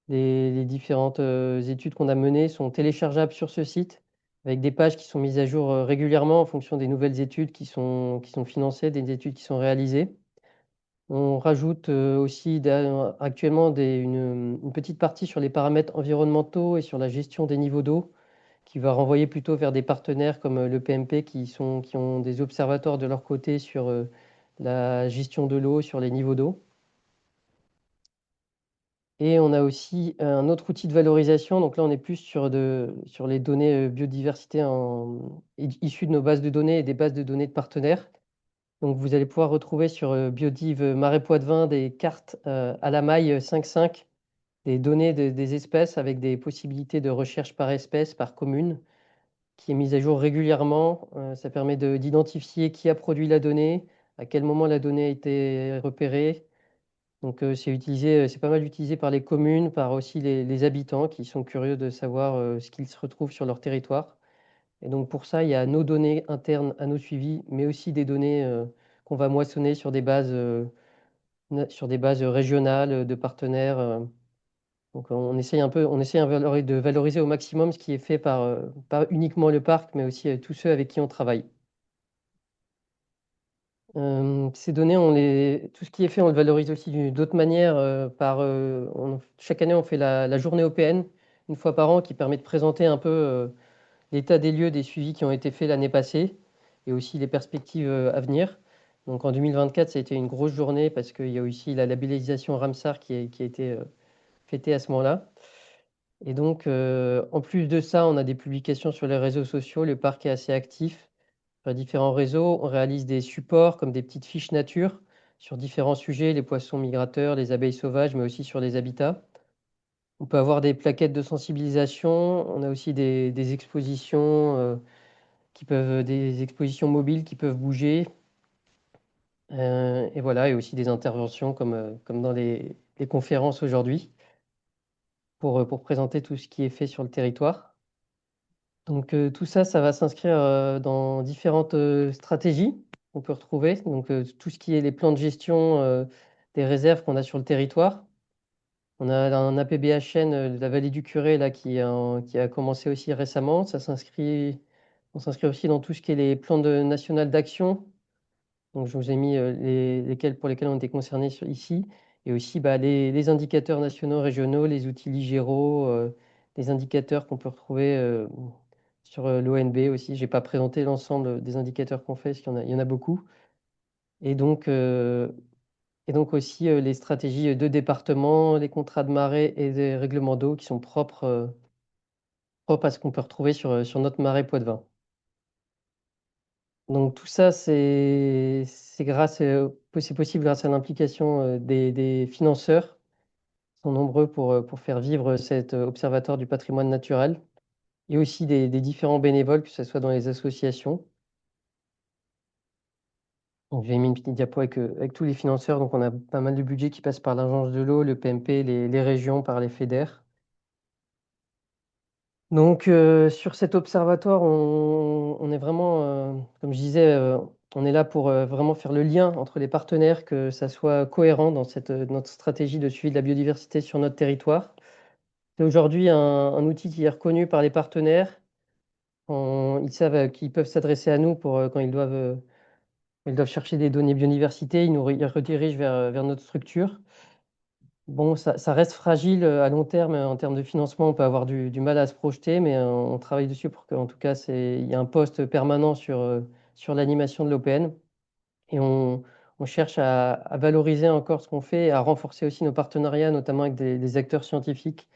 les différentes études qu'on a menées sont téléchargeables sur ce site, avec des pages qui sont mises à jour régulièrement en fonction des nouvelles études qui sont financées, des études qui sont réalisées. On rajoute aussi actuellement une petite partie sur les paramètres environnementaux et sur la gestion des niveaux d'eau, qui va renvoyer plutôt vers des partenaires comme le PMP qui ont des observatoires de leur côté sur la gestion de l'eau, sur les niveaux d'eau. Et on a aussi un autre outil de valorisation. Donc là, on est plus sur les données biodiversité issues de nos bases de données et des bases de données de partenaires. Donc vous allez pouvoir retrouver sur Biodiv Marais Poitevin des cartes à la maille 5.5, des données des espèces avec des possibilités de recherche par espèce, par commune, qui est mise à jour régulièrement. Ça permet d'identifier qui a produit la donnée, à quel moment la donnée a été repérée. Donc c'est pas mal utilisé par les communes, par aussi les habitants qui sont curieux de savoir ce qu'ils se retrouvent sur leur territoire. Et donc pour ça, il y a nos données internes à nos suivis, mais aussi des données qu'on va moissonner sur des bases régionales de partenaires. Donc de valoriser au maximum ce qui est fait par pas uniquement le parc, mais aussi tous ceux avec qui on travaille. Ces données, tout ce qui est fait, on le valorise aussi d'autres manières. Chaque année, on fait la journée OPN, une fois par an, qui permet de présenter un peu l'état des lieux des suivis qui ont été faits l'année passée et aussi les perspectives à venir. Donc en 2024, ça a été une grosse journée parce qu'il y a aussi la labellisation Ramsar qui a été fêtée à ce moment-là. Et donc, en plus de ça, on a des publications sur les réseaux sociaux. Le parc est assez actif sur différents réseaux. On réalise des supports comme des petites fiches nature sur différents sujets, les poissons migrateurs, les abeilles sauvages, mais aussi sur les habitats. On peut avoir des plaquettes de sensibilisation. On a aussi des expositions des expositions mobiles qui peuvent bouger. Et voilà, et aussi des interventions comme dans les conférences aujourd'hui pour présenter tout ce qui est fait sur le territoire. Donc tout ça, ça va s'inscrire dans différentes stratégies qu'on peut retrouver. Donc tout ce qui est les plans de gestion des réserves qu'on a sur le territoire. On a un APBHN de la vallée du Curé là, qui a commencé aussi récemment. On s'inscrit aussi dans tout ce qui est les plans national d'action. Donc je vous ai mis pour lesquels on était concernés ici. Et aussi bah, les indicateurs nationaux, régionaux, les outils ligéraux, les indicateurs qu'on peut retrouver sur l'ONB aussi. Je n'ai pas présenté l'ensemble des indicateurs qu'on fait, parce qu'il y en a beaucoup. Et donc, aussi les stratégies de département, les contrats de marée et des règlements d'eau qui sont propres à ce qu'on peut retrouver sur notre marais Poitevin. Donc tout ça, c'est possible grâce à l'implication des financeurs. Ils sont nombreux pour faire vivre cet observatoire du patrimoine naturel et aussi des différents bénévoles, que ce soit dans les associations. Donc, j'ai mis une petite diapo avec tous les financeurs. Donc, on a pas mal de budget qui passe par l'Agence de l'eau, le PMP, les régions, par les FEDER. Donc, sur cet observatoire, on est vraiment, comme je disais, on est là pour vraiment faire le lien entre les partenaires, que ça soit cohérent dans notre stratégie de suivi de la biodiversité sur notre territoire. C'est aujourd'hui un outil qui est reconnu par les partenaires. Ils savent qu'ils peuvent s'adresser à nous quand ils doivent chercher des données biodiversité. Ils redirigent vers notre structure. Bon, ça reste fragile à long terme. En termes de financement, on peut avoir du mal à se projeter, mais on travaille dessus pour qu'en tout cas, il y a un poste permanent sur l'animation de l'OPN. Et on cherche à valoriser encore ce qu'on fait et à renforcer aussi nos partenariats, notamment avec des acteurs scientifiques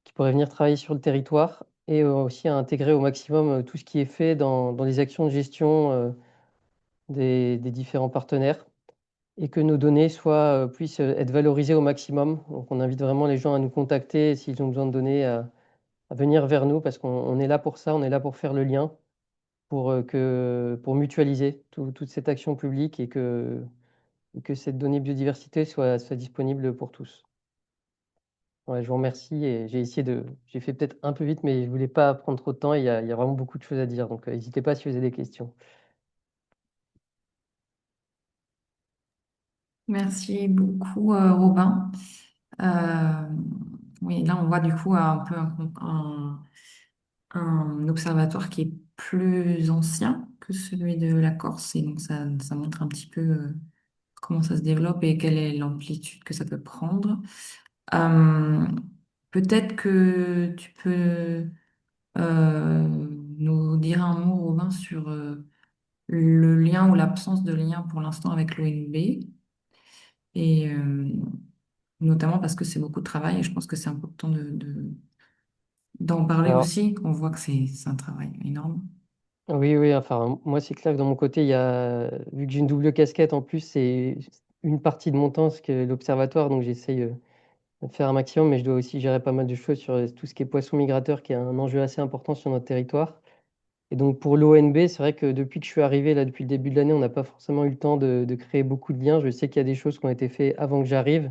qui pourraient venir travailler sur le territoire et aussi à intégrer au maximum tout ce qui est fait dans les actions de gestion des différents partenaires et que nos données puissent être valorisées au maximum. Donc, on invite vraiment les gens à nous contacter s'ils ont besoin de données, à venir vers nous parce qu'on est là pour ça, on est là pour faire le lien, pour mutualiser toute cette action publique et que cette donnée biodiversité soit disponible pour tous. Ouais, je vous remercie et j'ai fait peut-être un peu vite, mais je voulais pas prendre trop de temps. Il y a vraiment beaucoup de choses à dire, donc n'hésitez pas si vous avez des questions. Merci beaucoup, Robin. Euh, oui, là, on voit du coup un peu un observatoire qui est plus ancien que celui de la Corse. Et donc, ça montre un petit peu comment ça se développe et quelle est l'amplitude que ça peut prendre. Euh, Peut-être que tu peux nous dire un mot, Robin, sur le lien ou l'absence de lien pour l'instant avec l'ONB. Et notamment parce que c'est beaucoup de travail et je pense que c'est important d'en parler Alors, aussi. On voit que c'est un travail énorme. oui, oui, enfin, moi, c'est clair que de mon côté, vu que j'ai une double casquette en plus, c'est une partie de mon temps, ce que l'observatoire, donc j'essaye de faire un maximum, mais je dois aussi gérer pas mal de choses sur tout ce qui est poisson migrateur, qui est un enjeu assez important sur notre territoire. Et donc, pour l'ONB, c'est vrai que depuis que je suis arrivé, là, depuis le début de l'année, on n'a pas forcément eu le temps de créer beaucoup de liens. Je sais qu'il y a des choses qui ont été faites avant que j'arrive,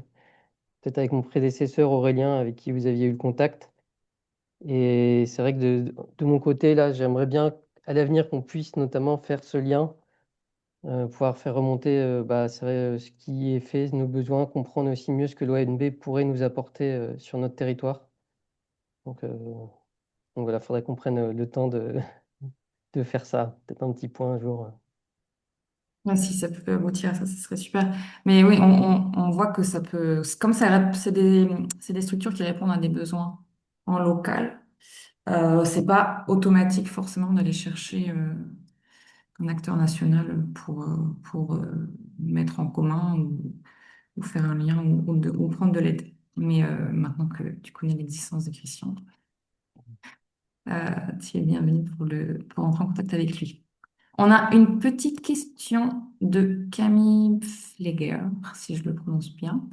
peut-être avec mon prédécesseur Aurélien, avec qui vous aviez eu le contact. Et c'est vrai que de mon côté, là, j'aimerais bien à l'avenir qu'on puisse notamment faire ce lien, pouvoir faire remonter bah, c'est vrai, ce qui est fait, nos besoins, comprendre aussi mieux ce que l'ONB pourrait nous apporter sur notre territoire. Donc voilà, il faudrait qu'on prenne le temps de faire ça. Peut-être un petit point un jour. Ouais, si ça peut aboutir à ça, ce serait super. Mais oui, on voit que ça peut, comme ça, c'est des structures qui répondent à des besoins en local. C'est pas automatique forcément d'aller chercher un acteur national pour mettre en commun ou faire un lien ou prendre de l'aide. Mais maintenant que tu connais l'existence de Christian, tu es bienvenue pour entrer en contact avec lui. On a une petite question de Camille Pfleger, si je le prononce bien.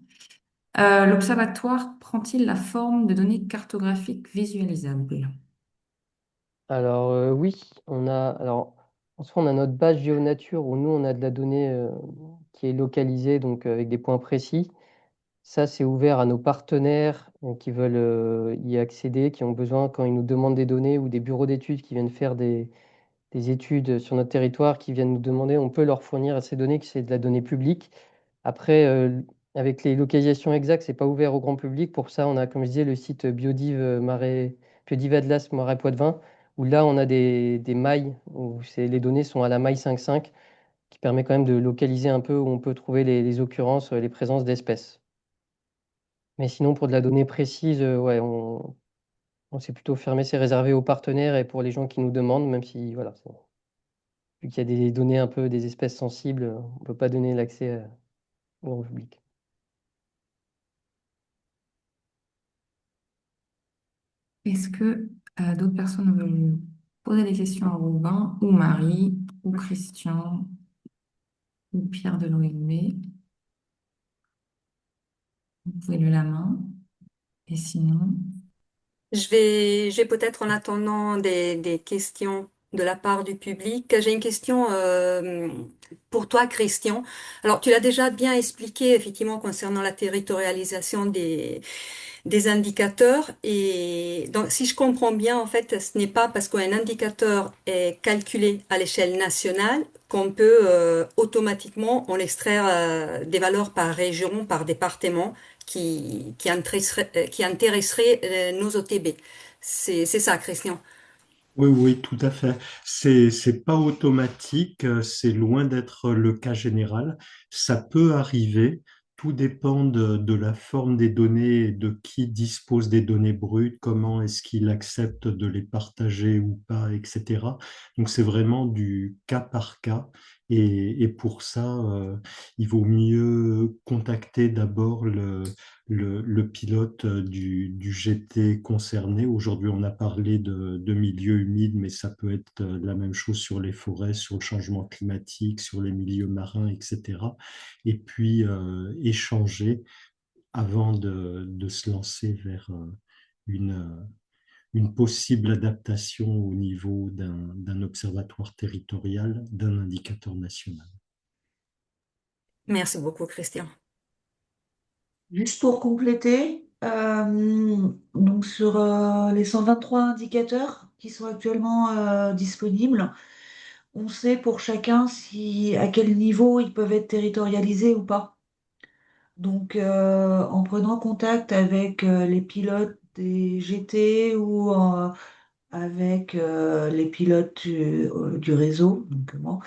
L'observatoire prend-il la forme de données cartographiques visualisables? Alors oui, on a. Alors Ensuite, on a notre base GeoNature où nous, on a de la donnée qui est localisée, donc avec des points précis. Ça, c'est ouvert à nos partenaires qui veulent y accéder, qui ont besoin, quand ils nous demandent des données, ou des bureaux d'études qui viennent faire des études sur notre territoire, qui viennent nous demander, on peut leur fournir ces données, que c'est de la donnée publique. Après, avec les localisations exactes, c'est pas ouvert au grand public. Pour ça, on a, comme je disais, le site Biodiv Atlas Marais Poitevin, où là, on a des mailles, où les données sont à la maille 5.5, qui permet quand même de localiser un peu où on peut trouver les occurrences, les présences d'espèces. Mais sinon, pour de la donnée précise, ouais, on s'est plutôt fermé, c'est réservé aux partenaires et pour les gens qui nous demandent, même si, voilà, vu qu'il y a des données un peu des espèces sensibles, on ne peut pas donner l'accès au grand public. Est-ce que d'autres personnes veulent poser des questions à Robin ou Marie ou Christian ou Pierre de l'OMB? Vous pouvez lever la main. Et sinon, J'ai peut-être en attendant des questions de la part du public. J'ai une question pour toi, Christian. Alors, tu l'as déjà bien expliqué, effectivement, concernant la territorialisation des indicateurs. Et donc, si je comprends bien, en fait, ce n'est pas parce qu'un indicateur est calculé à l'échelle nationale qu'on peut automatiquement en extraire des valeurs par région, par département, qui intéresserait nos OTB. C'est ça, Christian. Oui, oui, tout à fait. C'est pas automatique, c'est loin d'être le cas général. Ça peut arriver. Tout dépend de la forme des données, de qui dispose des données brutes, comment est-ce qu'il accepte de les partager ou pas, etc. Donc c'est vraiment du cas par cas. Et pour ça, il vaut mieux contacter d'abord le pilote du GT concerné. Aujourd'hui, on a parlé de milieux humides, mais ça peut être la même chose sur les forêts, sur le changement climatique, sur les milieux marins, etc. Et puis échanger avant de se lancer vers une possible adaptation au niveau d'un observatoire territorial, d'un indicateur national. Merci beaucoup, Christian. Juste pour compléter, donc sur les 123 indicateurs qui sont actuellement disponibles, on sait pour chacun à quel niveau ils peuvent être territorialisés ou pas. Donc en prenant contact avec les pilotes des GT ou avec les pilotes du réseau, donc moi,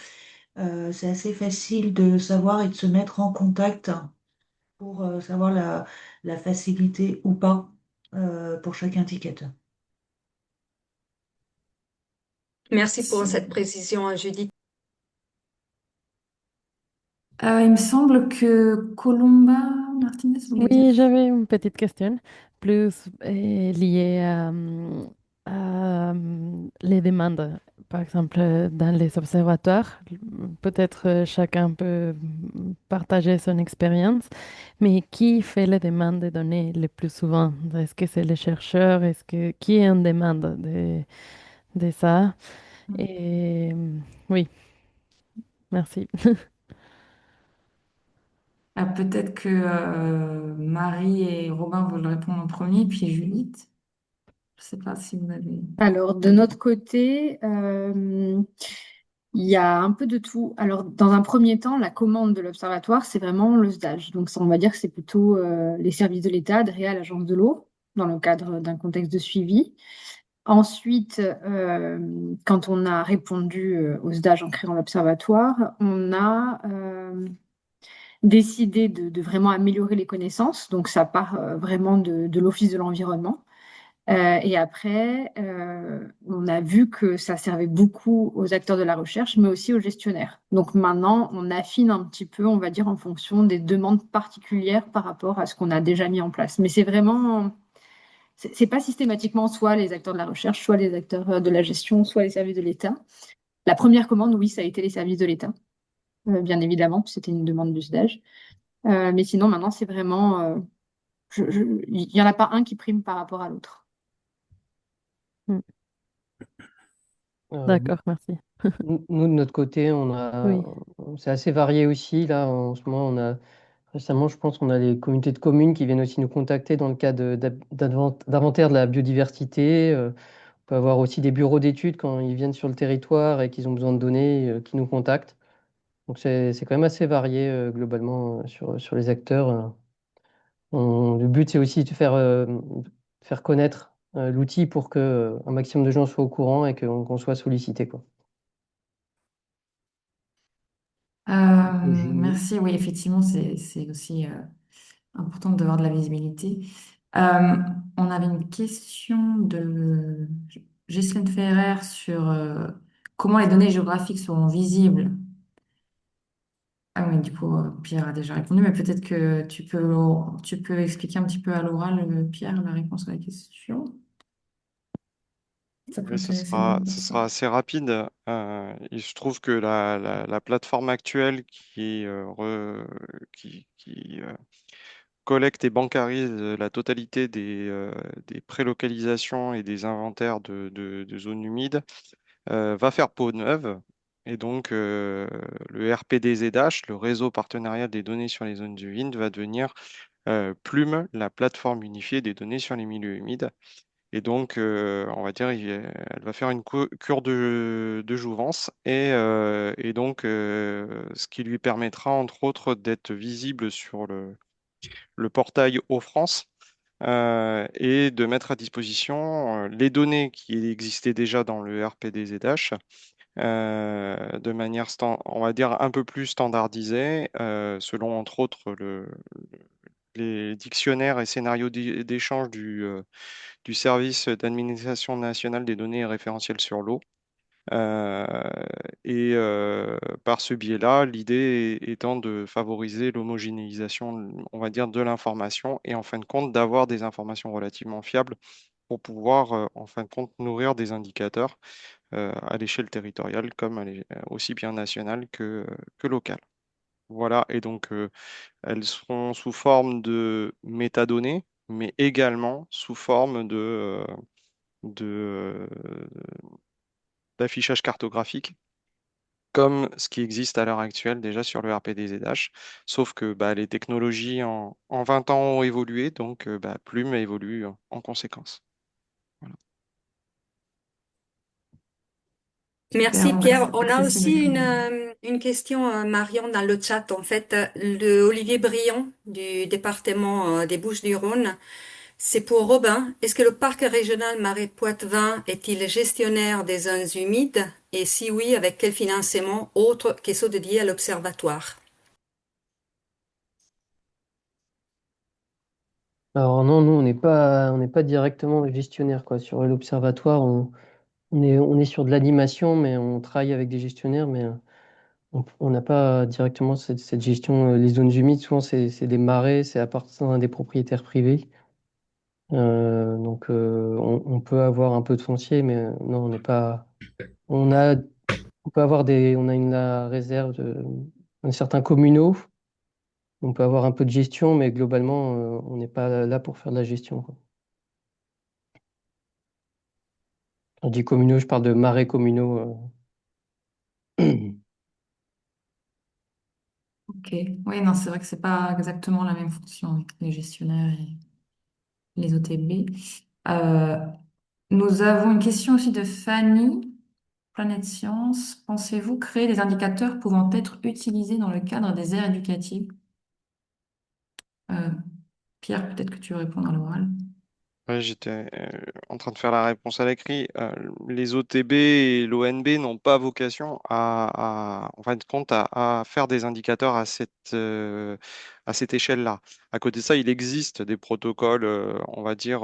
c'est assez facile de savoir et de se mettre en contact pour savoir la facilité ou pas pour chaque indicateur. Merci pour cette précision, Judith. il me semble que Colomba Martinez voulait dire. Oui, j'avais une petite question, plus liée les demandes. Par exemple, dans les observatoires, peut-être chacun peut partager son expérience, mais qui fait les demandes de données le plus souvent? Est-ce que c'est les chercheurs? Qui est en demande de ça? Et oui, merci. Ah, peut-être que Marie et Robin veulent répondre en premier, puis Judith. Je ne sais pas si vous avez. Alors, de notre côté, il y a un peu de tout. Alors, dans un premier temps, la commande de l'observatoire, c'est vraiment le stage. Donc, ça, on va dire que c'est plutôt les services de l'État, DREA, l'Agence de l'eau, dans le cadre d'un contexte de suivi. Ensuite, quand on a répondu au stage en créant l'observatoire, on a décidé de vraiment améliorer les connaissances. Donc, ça part vraiment de l'Office de l'environnement. Et après, on a vu que ça servait beaucoup aux acteurs de la recherche, mais aussi aux gestionnaires. Donc maintenant, on affine un petit peu, on va dire, en fonction des demandes particulières par rapport à ce qu'on a déjà mis en place. Mais c'est vraiment, c'est pas systématiquement soit les acteurs de la recherche, soit les acteurs de la gestion, soit les services de l'État. La première commande, oui, ça a été les services de l'État, bien évidemment, c'était une demande du stage. Mais sinon, maintenant, c'est vraiment, il n'y en a pas un qui prime par rapport à l'autre. Mm. Euh, D'accord, merci. nous, de notre côté, Oui, c'est assez varié aussi. Là, en ce moment, récemment, je pense qu'on a les communautés de communes qui viennent aussi nous contacter dans le cadre d'inventaire de la biodiversité. On peut avoir aussi des bureaux d'études quand ils viennent sur le territoire et qu'ils ont besoin de données, qui nous contactent. Donc c'est quand même assez varié globalement sur les acteurs. Le but, c'est aussi de faire connaître l'outil pour que un maximum de gens soient au courant et qu'on soit sollicité, quoi. Merci. Oui, effectivement, c'est aussi important d'avoir de la visibilité. Euh, on avait une question de Ghislaine Ferrer sur comment les données géographiques seront visibles. Ah oui, du coup, Pierre a déjà répondu, mais peut-être que tu peux expliquer un petit peu à l'oral, Pierre, la réponse à la question. Ça peut Oui, intéresser les ce personnes. sera assez rapide. Et je trouve que la plateforme actuelle qui collecte et bancarise la totalité des prélocalisations et des inventaires de zones humides va faire peau neuve. Et donc, le RPDZH, le réseau partenarial des données sur les zones humides, va devenir Plume, la plateforme unifiée des données sur les milieux humides. Et donc, on va dire, elle va faire une cure de jouvence et donc, ce qui lui permettra, entre autres, d'être visible sur le portail Eau-France et de mettre à disposition les données qui existaient déjà dans le RPDZH de manière, on va dire, un peu plus standardisée, selon, entre autres, les dictionnaires et scénarios d'échange du service d'administration nationale des données et référentiels sur l'eau. Euh, et par ce biais-là, l'idée étant de favoriser l'homogénéisation, on va dire, de l'information et en fin de compte d'avoir des informations relativement fiables pour pouvoir, en fin de compte, nourrir des indicateurs à l'échelle territoriale comme aussi bien nationale que locale. Voilà, et donc elles seront sous forme de métadonnées, mais également sous forme de, d'affichage cartographique, comme ce qui existe à l'heure actuelle déjà sur le RPDZH, sauf que bah, les technologies en 20 ans ont évolué, donc bah, Plume évolue en conséquence. Voilà. Super, Merci donc Pierre. On a accessible à aussi tout le monde. une question, Marion, dans le chat. En fait, le Olivier Briand du département des Bouches-du-Rhône, c'est pour Robin. Est-ce que le parc régional Marais Poitevin est-il gestionnaire des zones humides? Et si oui, avec quel financement autre que ceux dédiés à l'observatoire? Alors non, nous, on n'est pas directement gestionnaire, quoi. Sur l'observatoire, on est sur de l'animation, mais on travaille avec des gestionnaires, mais on n'a pas directement cette gestion. Les zones humides, souvent, c'est des marais, c'est appartenant à des propriétaires privés. Donc, on peut avoir un peu de foncier, mais non, on n'est pas. On a, on peut avoir on a la réserve un certain communaux. On peut avoir un peu de gestion, mais globalement, on n'est pas là pour faire de la gestion, quoi. Quand je dis communaux, je parle de marais communaux. Ok. Oui, non, c'est vrai que c'est pas exactement la même fonction avec les gestionnaires et les OTB. Euh, Nous avons une question aussi de Fanny, Planète Science. Pensez-vous créer des indicateurs pouvant être utilisés dans le cadre des aires éducatives? Euh, Pierre, peut-être que tu veux répondre à l'oral. Ouais, j'étais en train de faire la réponse à l'écrit. Les OTB et l'ONB n'ont pas vocation en fin de compte, à faire des indicateurs à cette échelle-là. À côté de ça, il existe des protocoles, on va dire,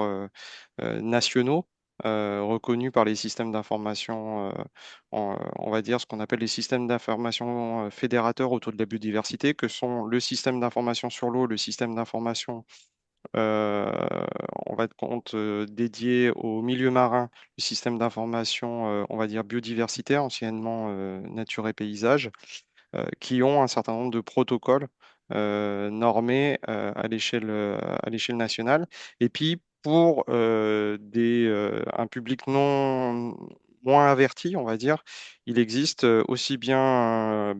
nationaux, reconnus par les systèmes d'information, on va dire ce qu'on appelle les systèmes d'information fédérateurs autour de la biodiversité, que sont le système d'information sur l'eau, le système d'information euh, on va être compte dédié au milieu marin, le système d'information, on va dire biodiversité, anciennement nature et paysage, qui ont un certain nombre de protocoles normés à l'échelle nationale. Et puis, pour un public moins avertis, on va dire, il existe aussi bien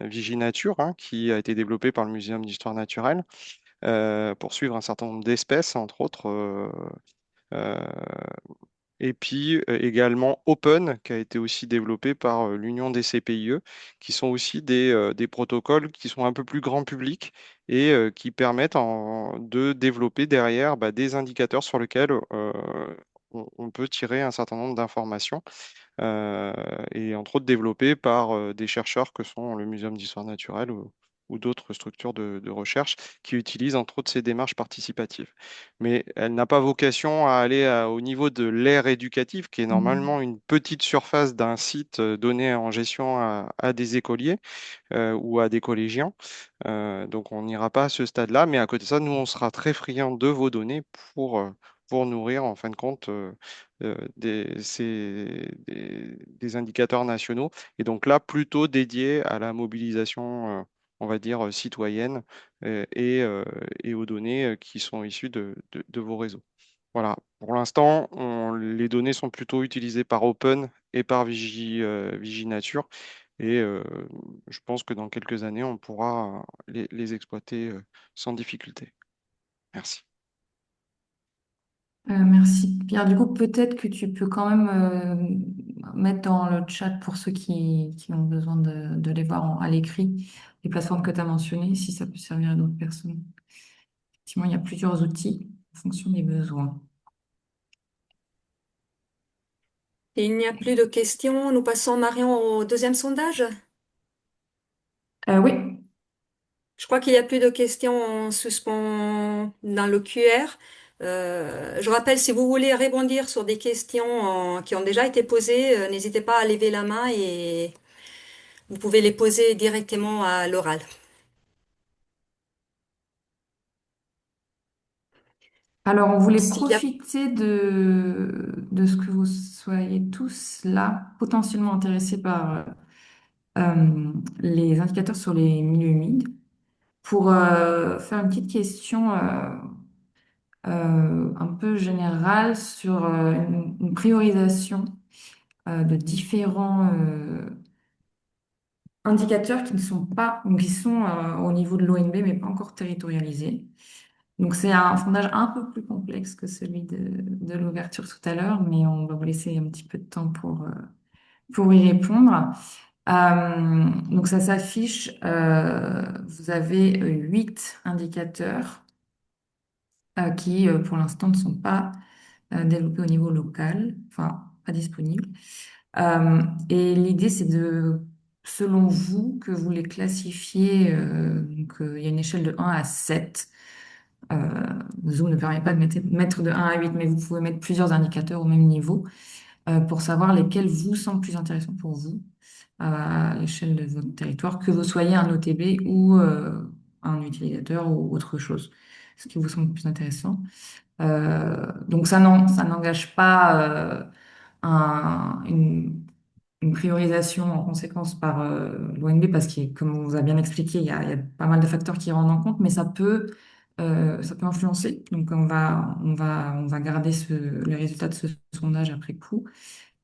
Viginature, hein, qui a été développé par le Muséum d'histoire naturelle pour suivre un certain nombre d'espèces, entre autres. Euh, et puis également Open, qui a été aussi développé par l'Union des CPIE, qui sont aussi des protocoles qui sont un peu plus grand public et qui permettent de développer derrière des indicateurs sur lesquels on peut tirer un certain nombre d'informations euh, et entre autres développées par des chercheurs que sont le Muséum d'histoire naturelle ou d'autres structures de recherche qui utilisent entre autres ces démarches participatives. Mais elle n'a pas vocation à aller au niveau de l'aire éducative, qui est normalement une petite surface d'un site donné en gestion à des écoliers ou à des collégiens. Donc on n'ira pas à ce stade-là, mais à côté de ça, nous, on sera très friands de vos données pour nourrir, en fin de compte, des indicateurs nationaux. Et donc là, plutôt dédiés à la mobilisation, on va dire, citoyenne et aux données qui sont issues de vos réseaux. Voilà. Pour l'instant, les données sont plutôt utilisées par Open et par Viginature. Et je pense que dans quelques années, on pourra les exploiter sans difficulté. Merci. Merci Pierre. Du coup, peut-être que tu peux quand même mettre dans le chat pour ceux qui ont besoin de les voir à l'écrit, les plateformes que tu as mentionnées, si ça peut servir à d'autres personnes. Effectivement, il y a plusieurs outils en fonction des besoins. Et il n'y a plus de questions. Nous passons, Marion, au deuxième sondage. Oui, Je crois qu'il n'y a plus de questions en suspens dans le QR. Je rappelle, si vous voulez rebondir sur des questions qui ont déjà été posées, n'hésitez pas à lever la main et vous pouvez les poser directement à l'oral. alors on voulait S'il y a profiter de ce que vous soyez tous là, potentiellement intéressés par les indicateurs sur les milieux humides, pour faire une petite question un peu générale sur une priorisation de différents indicateurs qui ne sont pas, ou qui sont au niveau de l'ONB, mais pas encore territorialisés. Donc c'est un sondage un peu plus complexe que celui de l'ouverture tout à l'heure, mais on va vous laisser un petit peu de temps pour y répondre. Donc ça s'affiche, vous avez 8 indicateurs qui, pour l'instant, ne sont pas développés au niveau local, enfin, pas disponibles. Et l'idée, c'est selon vous, que vous les classifiez. Donc, il y a une échelle de 1 à 7. Zoom ne permet pas de mettre de 1 à 8, mais vous pouvez mettre plusieurs indicateurs au même niveau pour savoir lesquels vous semblent plus intéressants pour vous à l'échelle de votre territoire, que vous soyez un OTB ou un utilisateur ou autre chose, ce qui vous semble plus intéressant. Donc ça n'engage pas une priorisation en conséquence par l'ONB parce que, comme on vous a bien expliqué, il y a pas mal de facteurs qui rentrent en compte, mais ça peut influencer. Donc on va garder les résultats de ce sondage après coup.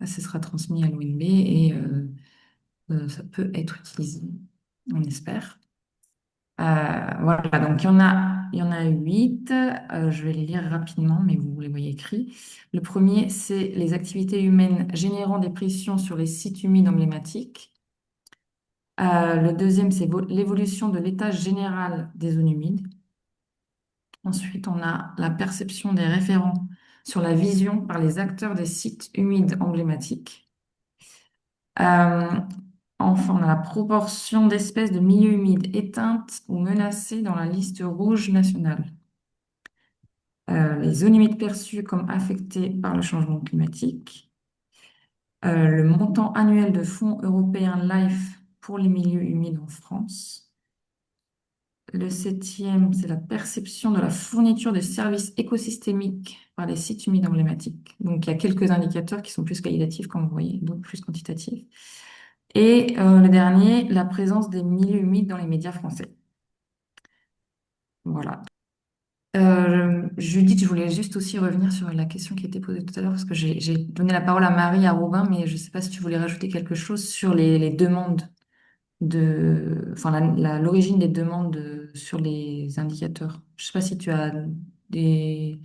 Ce sera transmis à l'ONB et ça peut être utilisé, on espère. Voilà, donc il y en a 8. Je vais les lire rapidement, mais vous les voyez écrits. Le premier, c'est les activités humaines générant des pressions sur les sites humides emblématiques. Le deuxième, c'est l'évolution de l'état général des zones humides. Ensuite, on a la perception des référents sur la vision par les acteurs des sites humides emblématiques. Euh, Enfin, on a la proportion d'espèces de milieux humides éteintes ou menacées dans la liste rouge nationale. Les zones humides perçues comme affectées par le changement climatique. Le montant annuel de fonds européens LIFE pour les milieux humides en France. Le septième, c'est la perception de la fourniture de services écosystémiques par les sites humides emblématiques. Donc, il y a quelques indicateurs qui sont plus qualitatifs, comme vous voyez, d'autres plus quantitatifs. Et le dernier, la présence des milieux humides dans les médias français. Voilà. Judith, je voulais juste aussi revenir sur la question qui était posée tout à l'heure, parce que j'ai donné la parole à Marie, à Robin, mais je ne sais pas si tu voulais rajouter quelque chose sur les demandes enfin, l'origine des demandes sur les indicateurs. Je ne sais pas si tu as des,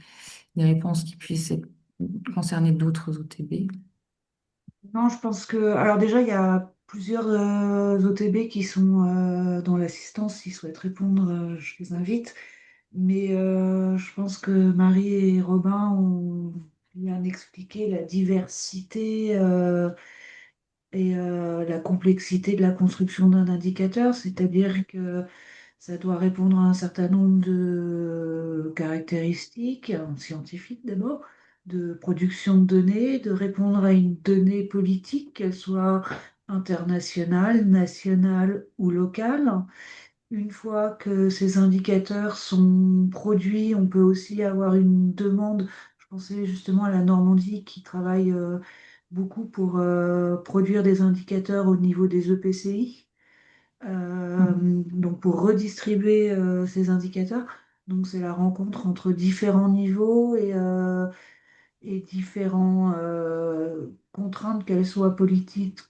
des réponses qui puissent concerner d'autres OTB. Non, je pense que. Alors, déjà, il y a plusieurs OTB qui sont dans l'assistance. S'ils souhaitent répondre, je les invite. Mais je pense que Marie et Robin ont bien expliqué la diversité et la complexité de la construction d'un indicateur, c'est-à-dire que ça doit répondre à un certain nombre de caractéristiques scientifiques d'abord, de production de données, de répondre à une donnée politique, qu'elle soit internationale, nationale ou locale. Une fois que ces indicateurs sont produits, on peut aussi avoir une demande. Je pensais justement à la Normandie qui travaille beaucoup pour produire des indicateurs au niveau des EPCI, donc pour redistribuer ces indicateurs. Donc c'est la rencontre entre différents niveaux et différentes contraintes, qu'elles soient politiques,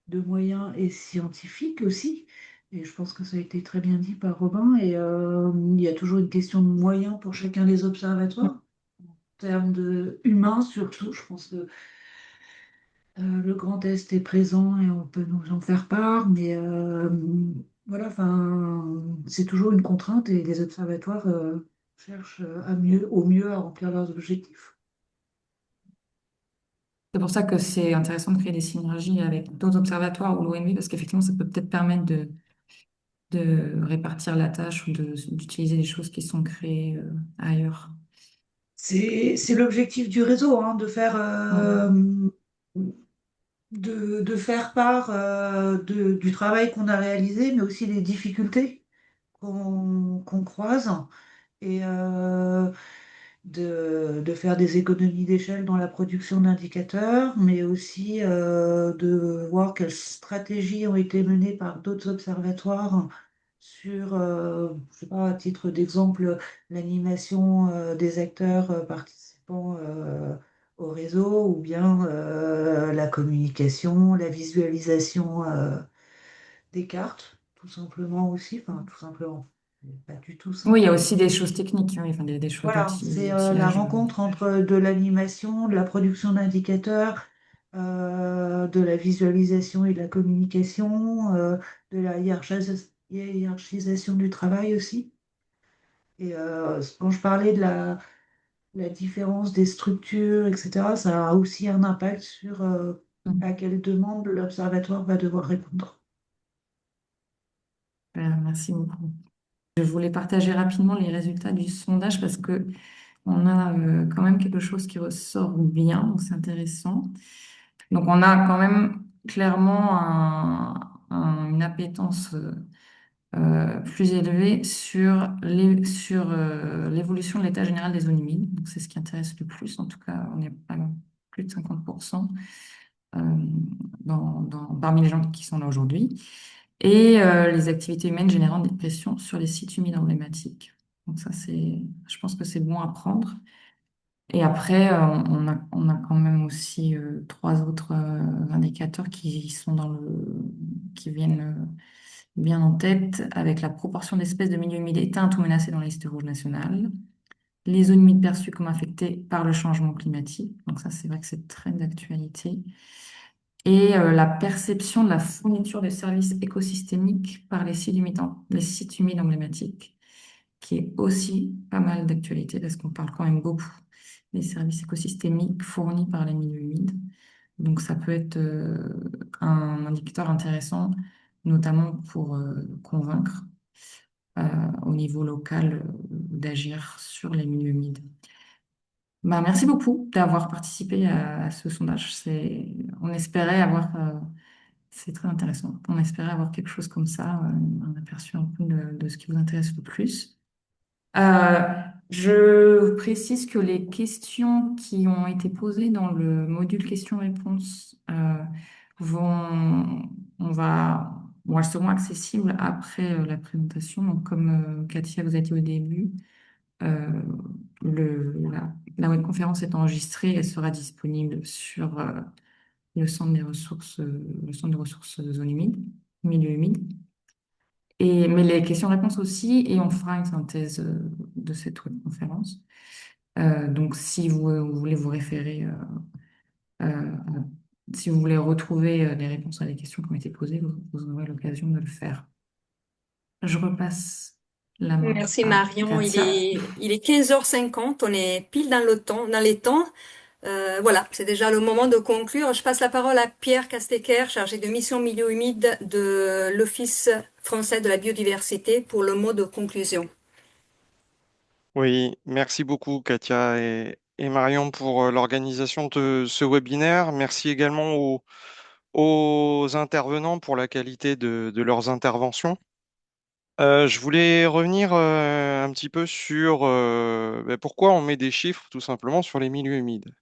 de moyens et scientifiques aussi. Et je pense que ça a été très bien dit par Robin. Et il y a toujours une question de moyens pour chacun des observatoires. En termes de humains surtout, je pense que le Grand Est est présent et on peut nous en faire part, mais voilà, enfin, c'est toujours une contrainte et les observatoires cherchent au mieux à remplir leurs objectifs. C'est pour ça que c'est intéressant de créer des synergies avec d'autres observatoires ou l'ONB, parce qu'effectivement, ça peut peut-être permettre de répartir la tâche ou d'utiliser des choses qui sont créées ailleurs. C'est l'objectif du réseau, hein, Ouais. de faire part du travail qu'on a réalisé, mais aussi des difficultés qu'on croise et de faire des économies d'échelle dans la production d'indicateurs, mais aussi de voir quelles stratégies ont été menées par d'autres observatoires sur, je sais pas, à titre d'exemple, l'animation des acteurs participants au réseau, ou bien la communication, la visualisation des cartes, tout simplement aussi, enfin tout simplement, pas du tout Oui, il y a simplement. aussi des choses techniques, oui, enfin, des choses Voilà, c'est la d'outillage. rencontre entre de l'animation, de la production d'indicateurs, de la visualisation et de la communication, de la hiérarchisation du travail aussi. Et quand je parlais de la différence des structures, etc., ça a aussi un impact sur à quelle demande l'observatoire va devoir répondre. Merci beaucoup. Je voulais partager rapidement les résultats du sondage parce que on a quand même quelque chose qui ressort bien, donc c'est intéressant. Donc on a quand même clairement une appétence plus élevée sur l'évolution de l'état général des zones humides. Donc c'est ce qui intéresse le plus, en tout cas on est à plus de 50% euh, parmi les gens qui sont là aujourd'hui. Et les activités humaines générant des pressions sur les sites humides emblématiques. Donc ça, je pense que c'est bon à prendre. Et après, on a quand même aussi trois autres indicateurs qui viennent bien en tête, avec la proportion d'espèces de milieux humides éteintes ou menacées dans la liste rouge nationale, les zones humides perçues comme affectées par le changement climatique. Donc ça, c'est vrai que c'est très d'actualité. Et la perception de la fourniture de services écosystémiques par les sites humides emblématiques, qui est aussi pas mal d'actualité parce qu'on parle quand même beaucoup des services écosystémiques fournis par les milieux humides. Donc ça peut être un indicateur intéressant, notamment pour convaincre au niveau local d'agir sur les milieux humides. Bah, merci beaucoup d'avoir participé à ce sondage. On espérait avoir, c'est très intéressant. On espérait avoir quelque chose comme ça, un aperçu un peu de ce qui vous intéresse le plus. Euh, je précise que les questions qui ont été posées dans le module questions-réponses vont, elles seront accessibles après la présentation. Donc, comme Katia vous a dit au début, euh, la webconférence est enregistrée, elle sera disponible sur le centre le centre de ressources zone humide, milieu humide. Mais les questions-réponses aussi, et on fera une synthèse de cette webconférence. Donc, si vous voulez vous référer, euh, si vous voulez retrouver les réponses à des questions qui ont été posées, vous aurez l'occasion de le faire. Je repasse la main Merci à Marion. Katia. Il est 15h50, on est pile dans le temps, dans les temps. Voilà, c'est déjà le moment de conclure. Je passe la parole à Pierre Castecker, chargé de mission milieu humide de l'Office français de la biodiversité, pour le mot de conclusion. Oui, merci beaucoup Katia et Marion pour l'organisation de ce webinaire. Merci également aux intervenants pour la qualité de leurs interventions. Je voulais revenir un petit peu sur pourquoi on met des chiffres tout simplement sur les milieux humides.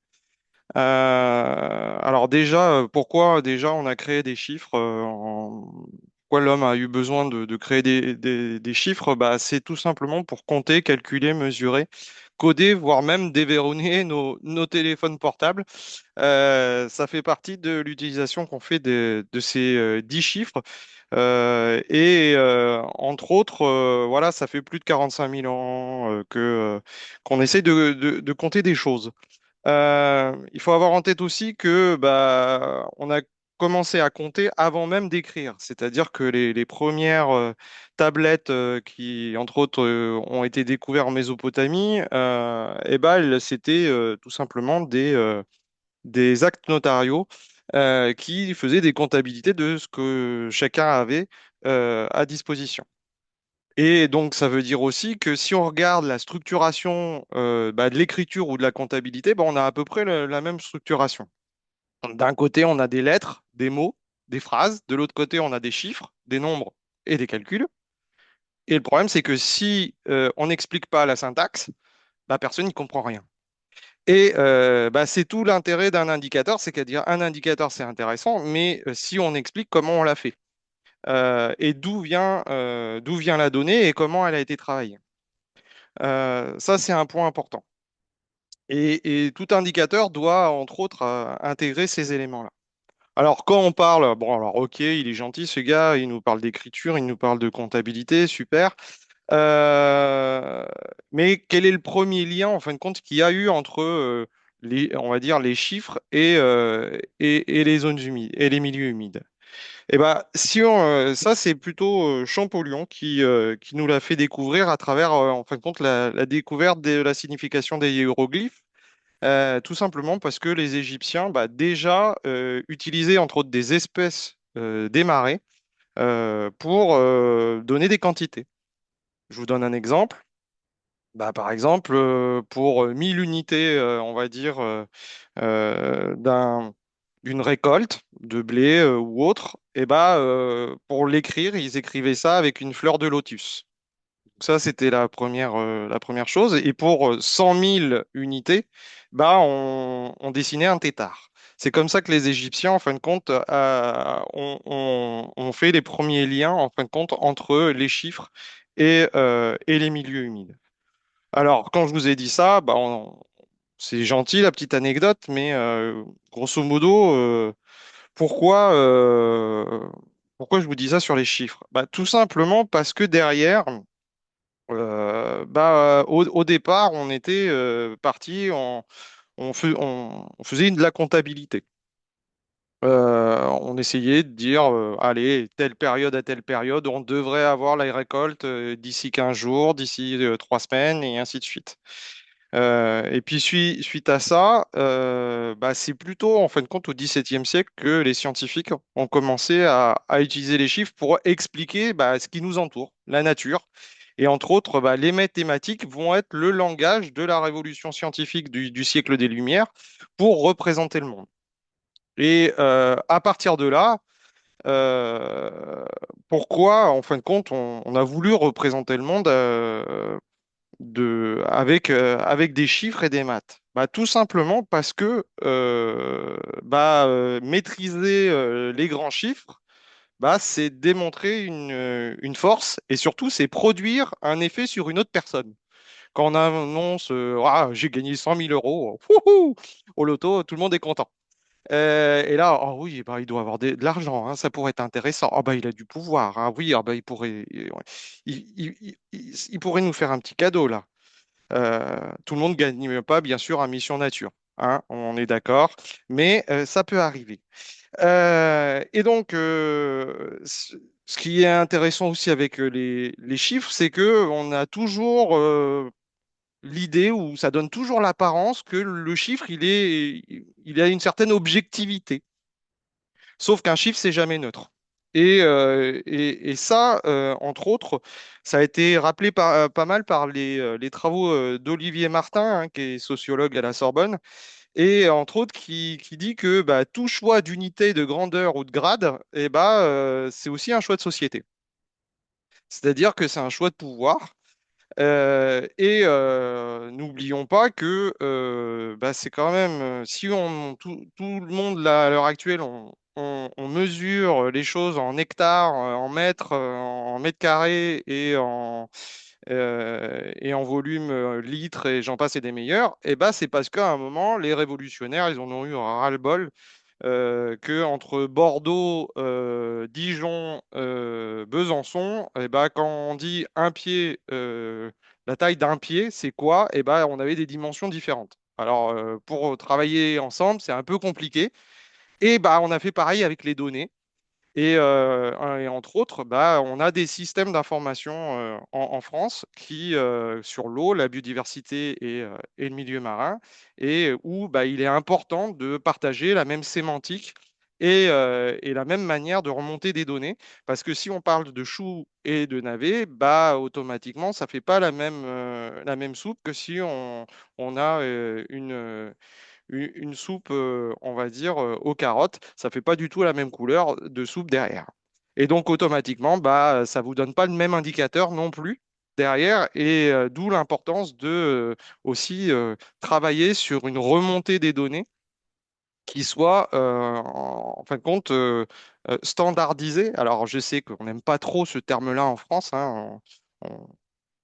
Alors déjà, pourquoi déjà on a créé des chiffres pourquoi l'homme a eu besoin de créer des chiffres? Bah, c'est tout simplement pour compter, calculer, mesurer, coder, voire même déverrouiller nos téléphones portables. Ça fait partie de l'utilisation qu'on fait de ces 10 chiffres. Entre autres, voilà, ça fait plus de 45 000 ans qu'on essaie de compter des choses. Il faut avoir en tête aussi que bah, on a commencé à compter avant même d'écrire. C'est-à-dire que les premières tablettes qui, entre autres, ont été découvertes en Mésopotamie, eh ben, c'était tout simplement des actes notariaux qui faisaient des comptabilités de ce que chacun avait à disposition. Et donc, ça veut dire aussi que si on regarde la structuration de l'écriture ou de la comptabilité, bah, on a à peu près la même structuration. D'un côté, on a des lettres, des mots, des phrases. De l'autre côté, on a des chiffres, des nombres et des calculs. Et le problème, c'est que si on n'explique pas la syntaxe, bah, personne n'y comprend rien. Et bah, c'est tout l'intérêt d'un indicateur, c'est qu'à dire un indicateur, c'est intéressant, mais si on explique comment on l'a fait et d'où vient la donnée et comment elle a été travaillée. Ça, c'est un point important. Et tout indicateur doit, entre autres, intégrer ces éléments-là. Alors, quand on parle, bon, alors, ok, il est gentil, ce gars, il nous parle d'écriture, il nous parle de comptabilité, super. Euh, mais quel est le premier lien, en fin de compte, qu'il y a eu entre on va dire, les chiffres et les zones humides et les milieux humides? Eh ben, si ça, c'est plutôt Champollion qui nous l'a fait découvrir à travers, en fin de compte, la découverte de la signification des hiéroglyphes. Tout simplement parce que les Égyptiens, bah, déjà, utilisaient entre autres des espèces des marais pour donner des quantités. Je vous donne un exemple. Bah, par exemple, pour 1000 unités, on va dire, d'une récolte de blé ou autre, et bah, pour l'écrire, ils écrivaient ça avec une fleur de lotus. Ça, c'était la première chose. Et pour 100 000 unités, bah, on dessinait un tétard. C'est comme ça que les Égyptiens, en fin de compte, ont fait les premiers liens, en fin de compte, entre les chiffres et les milieux humides. Alors, quand je vous ai dit ça, bah, c'est gentil la petite anecdote, mais grosso modo, pourquoi je vous dis ça sur les chiffres? Bah, tout simplement parce que derrière, au départ, on était parti, on faisait de la comptabilité. On essayait de dire, allez, telle période à telle période, on devrait avoir la récolte d'ici 15 jours, d'ici 3 semaines, et ainsi de suite. Et puis suite à ça, bah, c'est plutôt en fin de compte au XVIIe siècle que les scientifiques ont commencé à utiliser les chiffres pour expliquer bah, ce qui nous entoure, la nature. Et entre autres, bah, les mathématiques vont être le langage de la révolution scientifique du siècle des Lumières pour représenter le monde. Et à partir de là, euh, pourquoi, en fin de compte, on a voulu représenter le monde avec des chiffres et des maths? Bah, tout simplement parce que maîtriser les grands chiffres, bah, c'est démontrer une force et surtout c'est produire un effet sur une autre personne. Quand on annonce ah, j'ai gagné 100 000 euros wouhou, au loto, tout le monde est content. Et là, oh oui, bah, il doit avoir de l'argent, hein, ça pourrait être intéressant. Ah bah, il a du pouvoir, hein, oui, ah bah, il pourrait nous faire un petit cadeau là. Tout le monde ne gagne pas, bien sûr, à mission nature, hein, on est d'accord, mais ça peut arriver. Et donc, ce qui est intéressant aussi avec les chiffres, c'est que on a toujours l'idée où ça donne toujours l'apparence que le chiffre, il a une certaine objectivité. Sauf qu'un chiffre, c'est jamais neutre. Et ça, entre autres, ça a été rappelé pas mal par les travaux d'Olivier Martin, hein, qui est sociologue à la Sorbonne, et entre autres qui dit que bah, tout choix d'unité, de grandeur ou de grade, eh bah, c'est aussi un choix de société. C'est-à-dire que c'est un choix de pouvoir. N'oublions pas que bah, c'est quand même, si tout le monde là, à l'heure actuelle, on mesure les choses en hectares, en mètres carrés et en volume litres et j'en passe et des meilleurs, et bah, c'est parce qu'à un moment, les révolutionnaires, ils en ont eu ras-le-bol que entre Bordeaux, Dijon, Besançon, et ben, quand on dit un pied, la taille d'un pied, c'est quoi? Et ben, on avait des dimensions différentes. Alors, pour travailler ensemble, c'est un peu compliqué. Et bah, on a fait pareil avec les données. Et entre autres, bah, on a des systèmes d'information en France qui, sur l'eau, la biodiversité et le milieu marin, et où bah, il est important de partager la même sémantique et la même manière de remonter des données. Parce que si on parle de choux et de navets, bah, automatiquement, ça ne fait pas la même soupe que si on a une soupe, on va dire, aux carottes, ça fait pas du tout la même couleur de soupe derrière. Et donc, automatiquement, bah, ça vous donne pas le même indicateur non plus derrière, et d'où l'importance de aussi travailler sur une remontée des données qui soit, en fin de compte, standardisée. Alors, je sais qu'on n'aime pas trop ce terme-là en France, hein,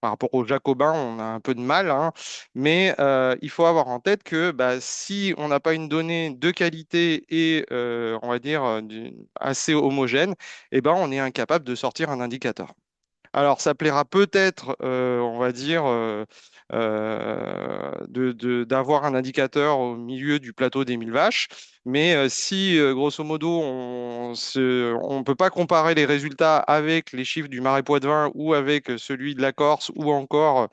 par rapport aux Jacobins, on a un peu de mal, hein, mais il faut avoir en tête que bah, si on n'a pas une donnée de qualité et on va dire assez homogène, eh ben, on est incapable de sortir un indicateur. Alors, ça plaira peut-être, on va dire, d'avoir un indicateur au milieu du plateau des 1000 vaches, mais si, grosso modo, on ne peut pas comparer les résultats avec les chiffres du Marais Poitevin ou avec celui de la Corse ou encore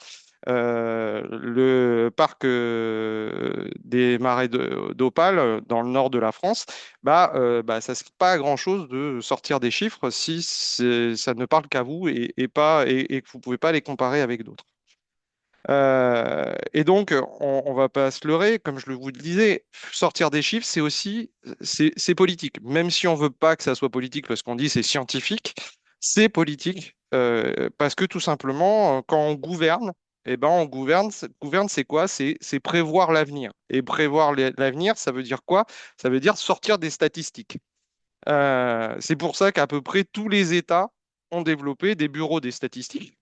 le parc des Marais d'Opale dans le nord de la France, bah, ça ne sert pas à grand-chose de sortir des chiffres si ça ne parle qu'à vous et que vous ne pouvez pas les comparer avec d'autres. Et donc, on va pas se leurrer, comme je vous le disais, sortir des chiffres, c'est aussi, c'est politique. Même si on veut pas que ça soit politique, parce qu'on dit c'est scientifique, c'est politique, parce que tout simplement, quand on gouverne, eh ben, gouverne, c'est quoi? C'est prévoir l'avenir. Et prévoir l'avenir, ça veut dire quoi? Ça veut dire sortir des statistiques. C'est pour ça qu'à peu près tous les États ont développé des bureaux des statistiques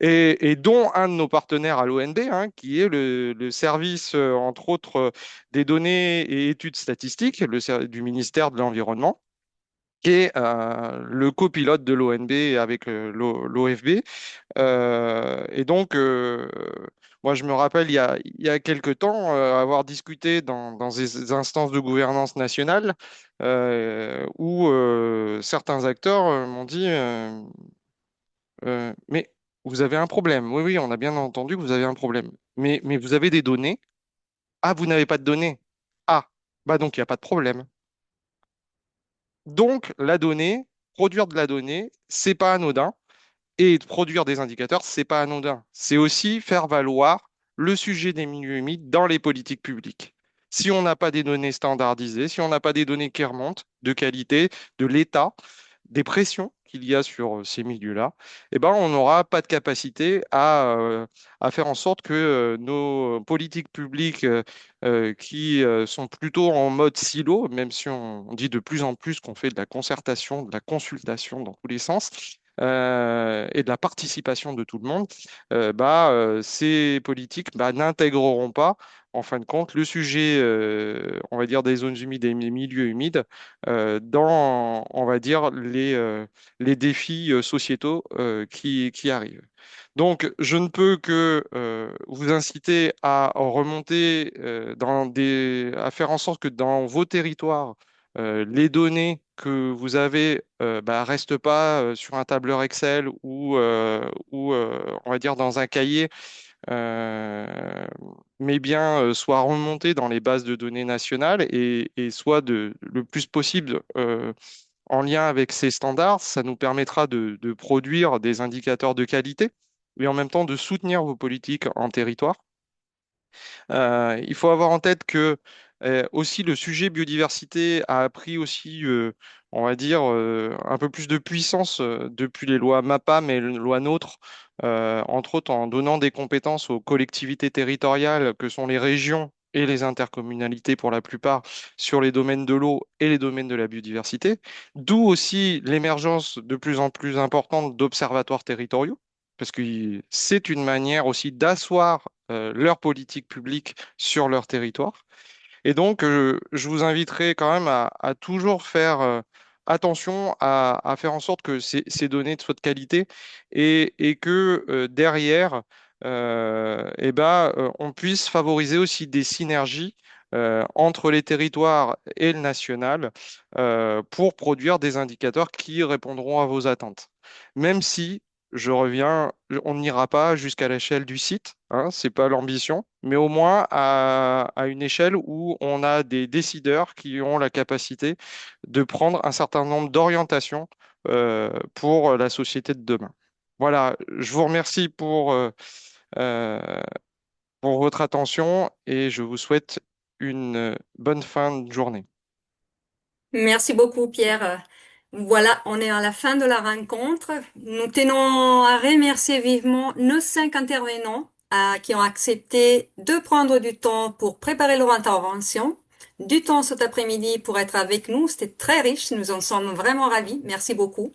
et dont un de nos partenaires à l'ONB, hein, qui est le service, entre autres, des données et études statistiques du ministère de l'Environnement, qui est le copilote de l'ONB avec l'OFB. Et donc, moi, je me rappelle, il y a quelque temps, avoir discuté dans des instances de gouvernance nationale où certains acteurs m'ont dit mais vous avez un problème. Oui, oui, on a bien entendu que vous avez un problème. Mais vous avez des données. Ah, vous n'avez pas de données. Ah, bah donc il n'y a pas de problème. Donc, la donnée, produire de la donnée, c'est pas anodin. Et de produire des indicateurs, c'est pas anodin. C'est aussi faire valoir le sujet des milieux humides dans les politiques publiques. Si on n'a pas des données standardisées, si on n'a pas des données qui remontent de qualité de l'État, des pressions qu'il y a sur ces milieux-là, eh ben, on n'aura pas de capacité à faire en sorte que nos politiques publiques qui sont plutôt en mode silo, même si on dit de plus en plus qu'on fait de la concertation, de la consultation dans tous les sens, et de la participation de tout le monde, ces politiques n'intégreront pas, en fin de compte, le sujet, on va dire, des zones humides et des milieux humides dans, on va dire, les défis sociétaux qui arrivent. Donc, je ne peux que vous inciter à remonter à faire en sorte que dans vos territoires, les données que vous avez restent pas sur un tableur Excel ou on va dire dans un cahier, euh, mais bien soient remontées dans les bases de données nationales et soient le plus possible en lien avec ces standards. Ça nous permettra de produire des indicateurs de qualité et en même temps de soutenir vos politiques en territoire. Il faut avoir en tête que aussi le sujet biodiversité a pris aussi, on va dire, un peu plus de puissance depuis les lois MAPAM et les lois NOTRe, entre autres en donnant des compétences aux collectivités territoriales que sont les régions et les intercommunalités pour la plupart sur les domaines de l'eau et les domaines de la biodiversité, d'où aussi l'émergence de plus en plus importante d'observatoires territoriaux, parce que c'est une manière aussi d'asseoir leur politique publique sur leur territoire. Et donc, je vous inviterai quand même à toujours faire attention à faire en sorte que ces données soient de qualité et que derrière, on puisse favoriser aussi des synergies entre les territoires et le national pour produire des indicateurs qui répondront à vos attentes. Même si je reviens, on n'ira pas jusqu'à l'échelle du site, hein, c'est pas l'ambition, mais au moins à une échelle où on a des décideurs qui ont la capacité de prendre un certain nombre d'orientations pour la société de demain. Voilà, je vous remercie euh, pour votre attention et je vous souhaite une bonne fin de journée. Merci beaucoup, Pierre. Voilà, on est à la fin de la rencontre. Nous tenons à remercier vivement nos 5 intervenants qui ont accepté de prendre du temps pour préparer leur intervention, du temps cet après-midi pour être avec nous. C'était très riche, nous en sommes vraiment ravis. Merci beaucoup.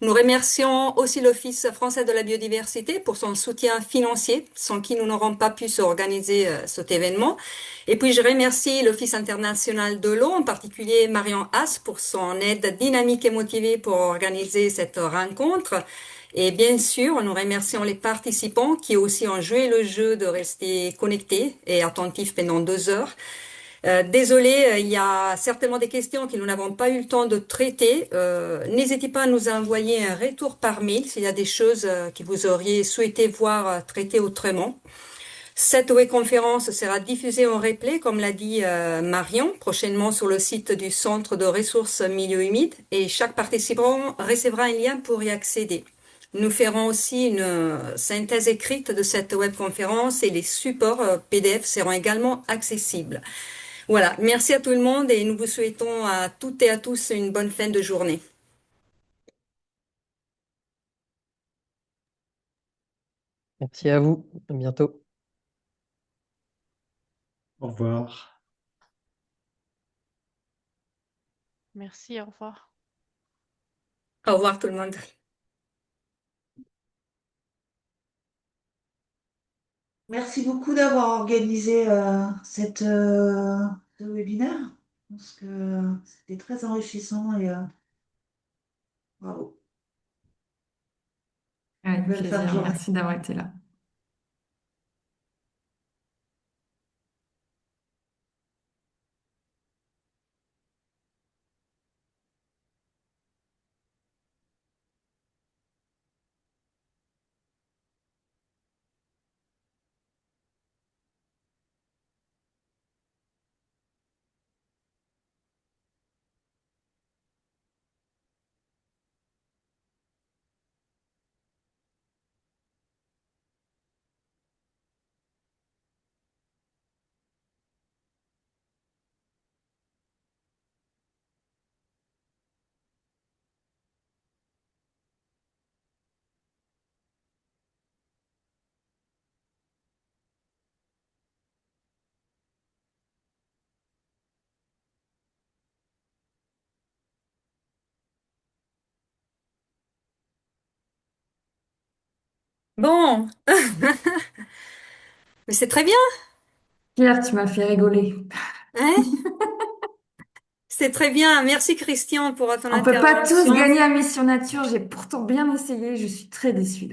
Nous remercions aussi l'Office français de la biodiversité pour son soutien financier, sans qui nous n'aurons pas pu s'organiser cet événement. Et puis je remercie l'Office international de l'eau, en particulier Marion Haas, pour son aide dynamique et motivée pour organiser cette rencontre. Et bien sûr, nous remercions les participants qui aussi ont joué le jeu de rester connectés et attentifs pendant 2 heures. Désolé, il y a certainement des questions que nous n'avons pas eu le temps de traiter. N'hésitez pas à nous envoyer un retour par mail s'il y a des choses que vous auriez souhaité voir traitées autrement. Cette webconférence sera diffusée en replay, comme l'a dit Marion, prochainement sur le site du Centre de ressources milieux humides et chaque participant recevra un lien pour y accéder. Nous ferons aussi une synthèse écrite de cette webconférence et les supports PDF seront également accessibles. Voilà, merci à tout le monde et nous vous souhaitons à toutes et à tous une bonne fin de journée. Merci à vous. À bientôt. Au revoir. Merci, au revoir. Au revoir tout le monde. Merci beaucoup d'avoir organisé ce webinaire. Je pense que c'était très enrichissant et bravo. Avec Bonne fin de plaisir. journée. Merci d'avoir été là. Bon, mais c'est très bien, Pierre, tu m'as fait rigoler. hein? C'est très bien. Merci Christian pour ton On peut pas tous intervention. gagner à Mission Nature. J'ai pourtant bien essayé. Je suis très déçue d'ailleurs.